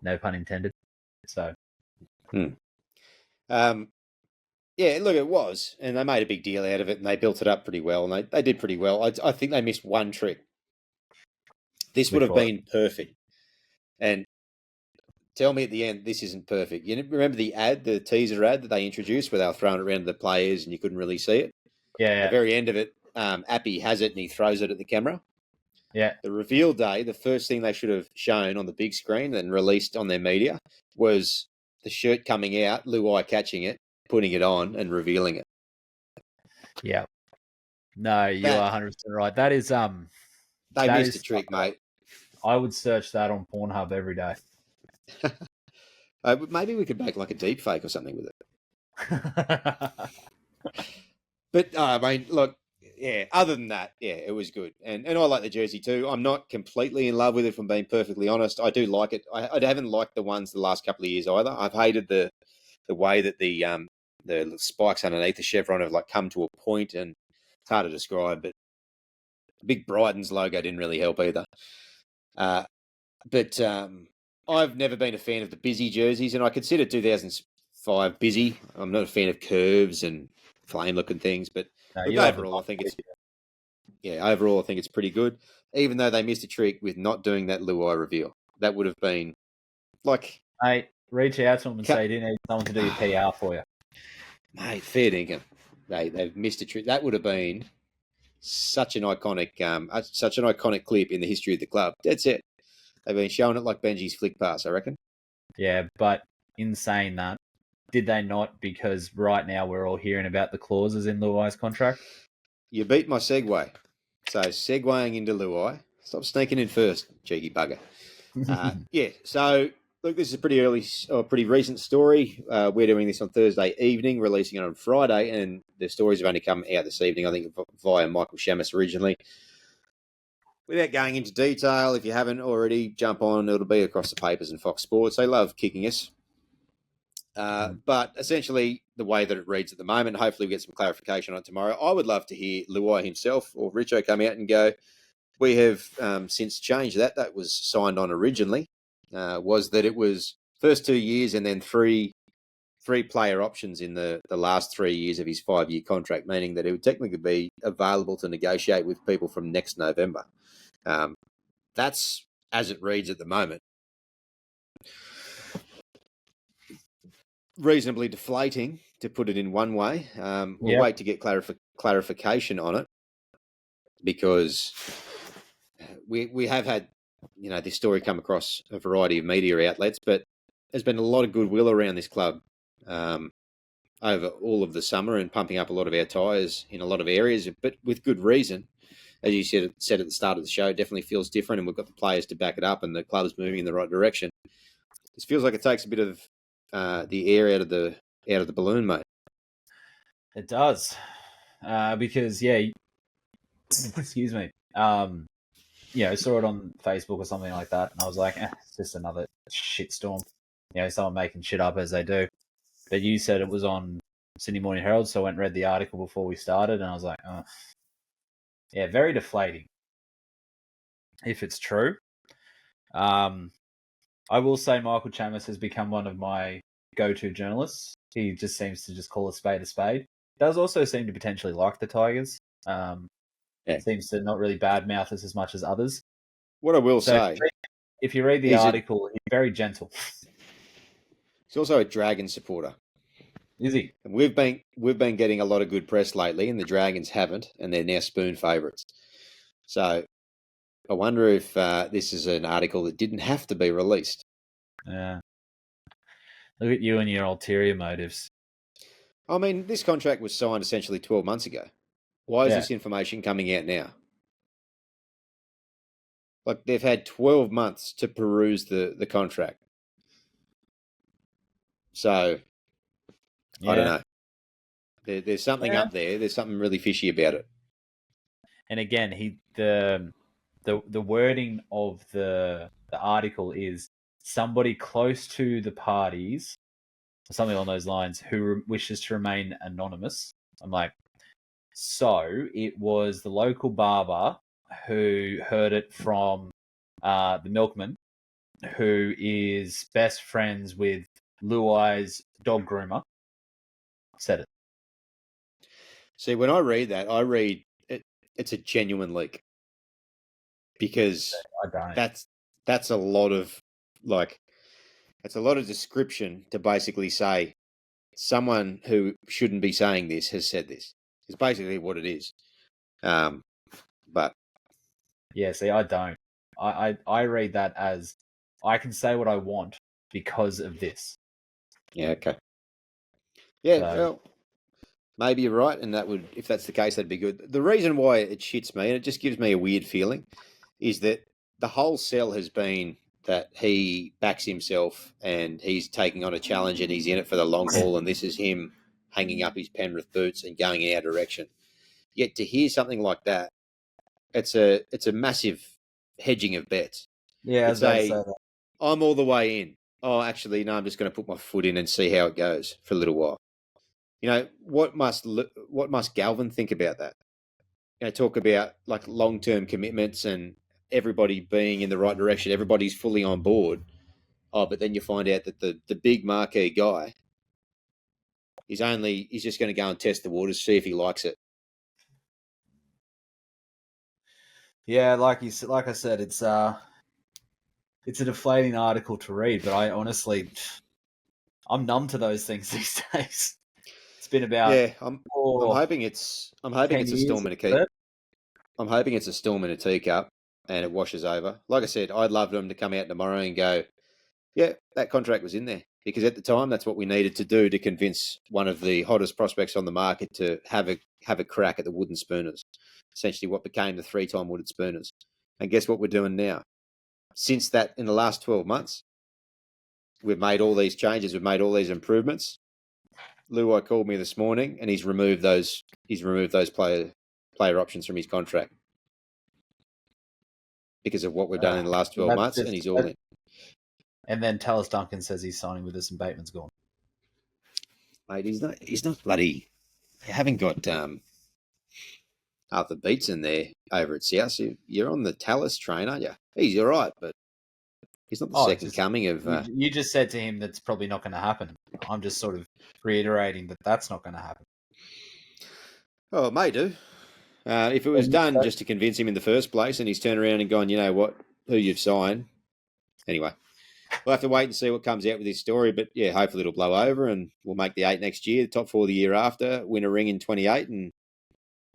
No pun intended. So. Yeah, look, it was, and they made a big deal out of it, and they built it up pretty well, and they did pretty well. I think they missed one trick. This would have been perfect. And tell me at the end, this isn't perfect. You remember the teaser ad that they introduced where they were throwing it around to the players and you couldn't really see it? Yeah. At the very end of it, Appy has it and he throws it at the camera. Yeah. The reveal day, the first thing they should have shown on the big screen and released on their media was the shirt coming out, Luai catching it, putting it on and revealing it. Yeah. No, you are 100% right. That is they missed a trick, mate. I would search that on Pornhub every day. Maybe we could make like a deep fake or something with it. But I mean, look, other than that, it was good. And I like the jersey too. I'm not completely in love with it, if I'm being perfectly honest. I do like it. I haven't liked the ones the last couple of years either. I've hated the way that the spikes underneath the chevron have like come to a point, and it's hard to describe, but the big Brighton's logo didn't really help either. But I've never been a fan of the busy jerseys, and I consider 2005 busy. I'm not a fan of curves and flame-looking things, but overall, I think it's pretty good. Even though they missed a trick with not doing that Luai reveal, that would have been like, mate, reach out to them and say you didn't need someone to do your PR for you, mate. Fair dinkum. They've missed a trick. That would have been such an iconic clip in the history of the club. That's it. They've been showing it like Benji's flick pass, I reckon. Yeah, but in saying that, did they not? Because right now we're all hearing about the clauses in Luai's contract. You beat my segue. So segueing into Luai. Stop sneaking in first, cheeky bugger. So look, this is a pretty recent story. We're doing this on Thursday evening, releasing it on Friday, and the stories have only come out this evening, I think, via Michael Shamus originally. without going into detail, if you haven't already, jump on. It'll be across the papers and Fox Sports. They love kicking us. But essentially, the way that it reads at the moment, hopefully we get some clarification on it tomorrow. I would love to hear Luai himself or Richo come out and go, we have since changed that. That was signed on originally, was that it was first 2 years and then three player options in the last 3 years of his 5-year contract, meaning that it would technically be available to negotiate with people from next November. That's as it reads at the moment. Reasonably deflating, to put it in one way. We'll wait to get clarification on it, because we have had, this story come across a variety of media outlets, but there's been a lot of goodwill around this club over all of the summer and pumping up a lot of our tyres in a lot of areas, but with good reason. As you said at the start of the show, it definitely feels different, and we've got the players to back it up, and the club's moving in the right direction. This feels like it takes a bit of the air out of the balloon, mate. It does, because excuse me. Saw it on Facebook or something like that, and I was like, it's just another shitstorm. Someone making shit up as they do. But you said it was on Sydney Morning Herald, so I went and read the article before we started, and I was like, very deflating. If it's true. I will say Michael Chammas has become one of my go-to journalists. He just seems to just call a spade a spade. He does also seem to potentially like the Tigers. Seems to not really badmouth us as much as others. What I will say, if you read the article, he's very gentle. He's also a Dragon supporter. Is he? And we've been getting a lot of good press lately, and the Dragons haven't, and they're now spoon favourites. So I wonder if this is an article that didn't have to be released. Yeah. Look at you and your ulterior motives. I mean, this contract was signed essentially 12 months ago. Why is this information coming out now? Like, they've had 12 months to peruse the contract. So, I don't know. There's something up there. There's something really fishy about it. And again, the wording of the article is somebody close to the parties, or something along those lines, who wishes to remain anonymous. I'm like, so it was the local barber who heard it from the milkman, who is best friends with Luai's dog groomer, said it. See, when I read that, it's a genuine leak, because that's a lot of description to basically say someone who shouldn't be saying this has said this. It's basically what it is. But yeah, see, I don't. I read that as I can say what I want because of this. Yeah, okay. Yeah, well, maybe you're right, and if that's the case, that'd be good. The reason why it shits me, and it just gives me a weird feeling, is that the whole sell has been that he backs himself and he's taking on a challenge and he's in it for the long haul, and this is him hanging up his Penrith boots and going in our direction. Yet to hear something like that, it's a massive hedging of bets. Yeah, I'm all the way in. Oh, actually, no, I'm just going to put my foot in and see how it goes for a little while. What must Galvin think about that? Talk about like long-term commitments and everybody being in the right direction. Everybody's fully on board. Oh, but then you find out that the big marquee guy he's just going to go and test the waters, see if he likes it. Yeah, like I said, it's a deflating article to read, but I'm numb to those things these days. It's been about I'm hoping it's a storm in a teacup. I'm hoping it's a storm in a teacup and it washes over. Like I said, I'd love them to come out tomorrow and go, yeah, that contract was in there, because at the time that's what we needed to do to convince one of the hottest prospects on the market to have a crack at the Wooden Spooners, essentially what became the 3-time Wooden Spooners. And guess what we're doing now? Since that, in the last 12 months, we've made all these changes, we've made all these improvements. Luai called me this morning and he's removed those player options from his contract. because of what we've done in the last 12 months, and he's all in. And then Talis Duncan says he's signing with us and Bateman's gone. Mate, he's not bloody... You haven't got Arthur Beats in there over at South. You're on the Talis train, aren't you? He's all right, but he's not the second coming of... You just said to him that's probably not going to happen. I'm just sort of reiterating that that's not going to happen. Oh, it may do. If it was done just to convince him in the first place and he's turned around and gone, you know what, who you've signed. Anyway, we'll have to wait and see what comes out with this story. But, yeah, hopefully it'll blow over and we'll make the 8 next year, the top 4 the year after, win a ring in 28, and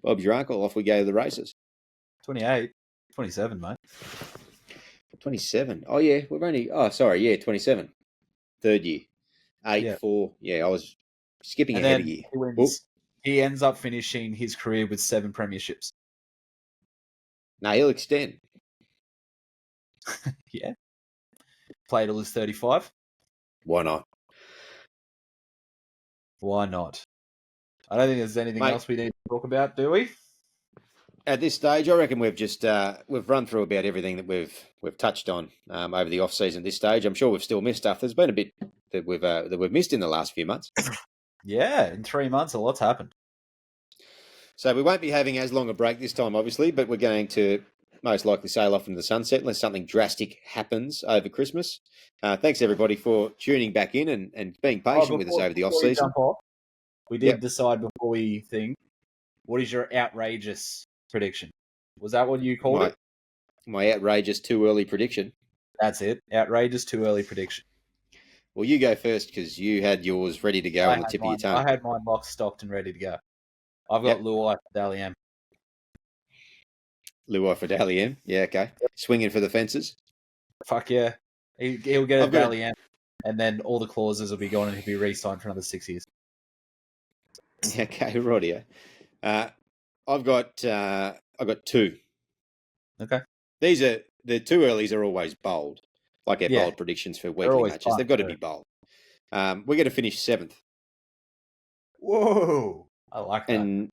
Bob's your uncle. Off we go to the races. 28, 27, mate. 27. Oh, yeah, we're only... Oh, sorry, yeah, 27. Third year. 8, 4. Yeah, I was skipping ahead a year. He ends up finishing his career with 7 premierships. No, he'll extend. Yeah. Play till he's 35. Why not? Why not? I don't think there's anything else we need to talk about, do we? At this stage, I reckon we've just we've run through about everything that we've touched on over the off season. At this stage, I'm sure we've still missed stuff. There's been a bit that we've missed in the last few months. Yeah, in 3 months, a lot's happened. So we won't be having as long a break this time, obviously, but we're going to most likely sail off into the sunset unless something drastic happens over Christmas. Thanks, everybody, for tuning back in and being patient with us over the off-season. We did decide before we think, what is your outrageous prediction? Was that what you called it? My outrageous too early prediction. That's it. Outrageous too early prediction. Well, you go first because you had yours ready to go on the tip of your tongue. I had mine locked, stocked, and ready to go. I've got Luai for Dally M. Luai for Dally M? Yeah, okay. Swinging for the fences? Fuck yeah. He'll get a Dally M, and then all the clauses will be gone and he'll be re-signed for another 6 years. Okay, rightio. I've got 2. Okay. These are the too earlys are always bold, like our bold predictions for weekly matches. They've got to be bold. We're going to finish 7th. Whoa, I like that.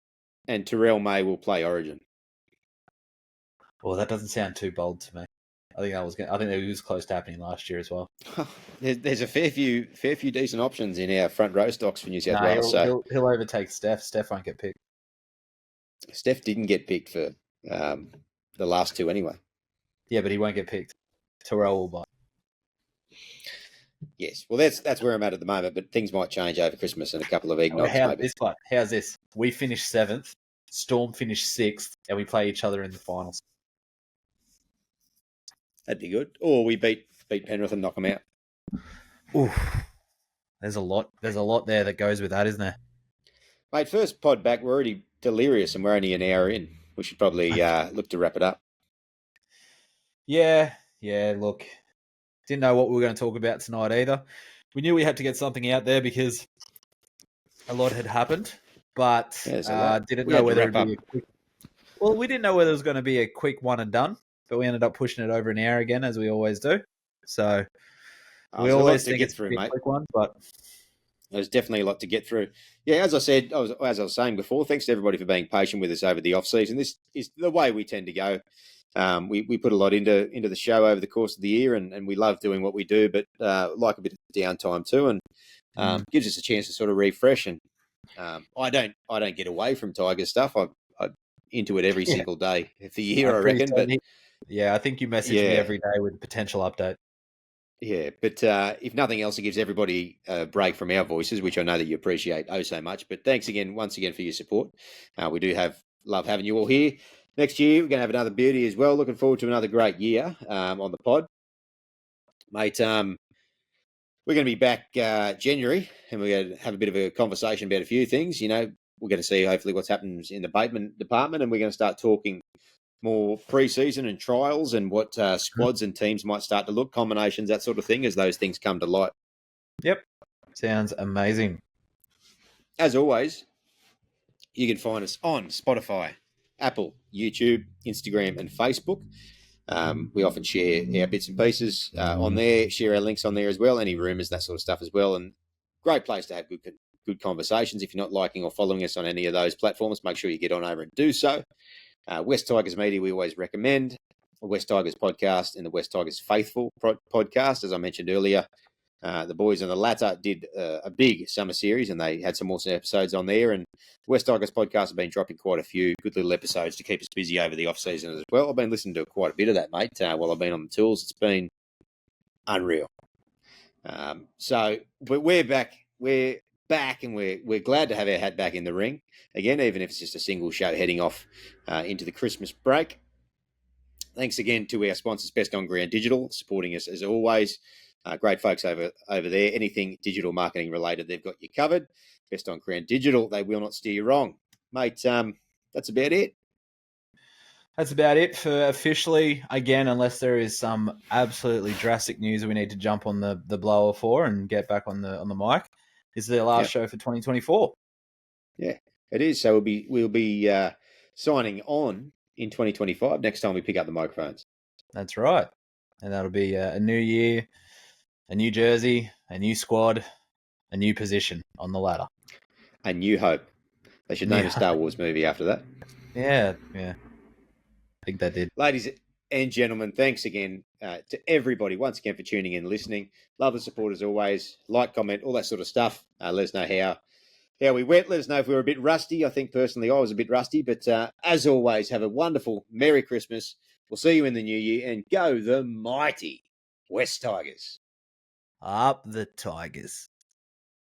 And Terrell May will play Origin. Well, that doesn't sound too bold to me. I think that was close to happening last year as well. There's a fair few decent options in our front row stocks for New South Wales. He'll overtake Steph. Steph won't get picked. Steph didn't get picked for the last 2 anyway. Yeah, but he won't get picked. Terrell will buy. Yes, well, that's where I'm at the moment, but things might change over Christmas and a couple of eggnogs. How's this? We finish 7th, Storm finish 6th, and we play each other in the finals. That'd be good. Or we beat Penrith and knock them out. Oof. There's a lot there that goes with that, isn't there? Mate, first pod back, we're already delirious and we're only an hour in. We should probably look to wrap it up. Yeah, look. Didn't know what we were going to talk about tonight either. We knew we had to get something out there because a lot had happened, but didn't know whether it would be a quick... Well, we didn't know whether it was going to be a quick one and done, but we ended up pushing it over an hour again, as we always do. So we always think it's a quick one, but there's definitely a lot to get through. Yeah, as I said, as I was saying before, thanks to everybody for being patient with us over the off season. This is the way we tend to go. We put a lot into the show over the course of the year, and we love doing what we do, but like a bit of downtime too, and gives us a chance to sort of refresh. And I don't get away from Tiger stuff. I'm into it every single day of the year, I reckon. But I think you message me every day with a potential update. Yeah, but if nothing else, it gives everybody a break from our voices, which I know that you appreciate so much. But thanks once again for your support. We do love having you all here. Next year, we're going to have another beauty as well. Looking forward to another great year on the pod. Mate, we're going to be back January, and we're going to have a bit of a conversation about a few things. You know, we're going to see hopefully what's happened in the Bateman department, and we're going to start talking more pre-season and trials and what squads and teams might start to look, combinations, that sort of thing, as those things come to light. Yep. Sounds amazing. As always, you can find us on Spotify, Apple, YouTube, Instagram, and Facebook. We often share our bits and pieces on there, share our links on there as well, any rumours, that sort of stuff as well. And great place to have good conversations. If you're not liking or following us on any of those platforms, make sure you get on over and do so. West Tigers Media, we always recommend. West Tigers podcast and the West Tigers Faithful podcast. As I mentioned earlier, the boys on the latter did a big summer series, and they had some awesome episodes on there. And West Tigers podcast have been dropping quite a few good little episodes to keep us busy over the off season as well. I've been listening to quite a bit of that, mate, while I've been on the tools. It's been unreal. But we're back. We're back, and we're glad to have our hat back in the ring again, even if it's just a single show heading off into the Christmas break. Thanks again to our sponsors, Best on Ground Digital, supporting us as always. Great folks over there. Anything digital marketing related, they've got you covered. Best on Ground Digital, they will not steer you wrong, mate. That's about it. That's about it for officially. Again, unless there is some absolutely drastic news we need to jump on the blower for and get back on the mic. This is the last show for 2024. Yeah, it is. So we'll be signing on in 2025 next time we pick up the microphones. That's right. And that'll be a new year, a new jersey, a new squad, a new position on the ladder. A New Hope. They should name a Star Wars movie after that. Yeah. I think they did. Ladies and gentlemen, thanks again to everybody once again for tuning in and listening. Love the support as always. Like, comment, all that sort of stuff. Let us know how we went. Let us know if we were a bit rusty. I think personally I was a bit rusty. But as always, have a wonderful Merry Christmas. We'll see you in the new year. And go the mighty West Tigers. Up the Tigers.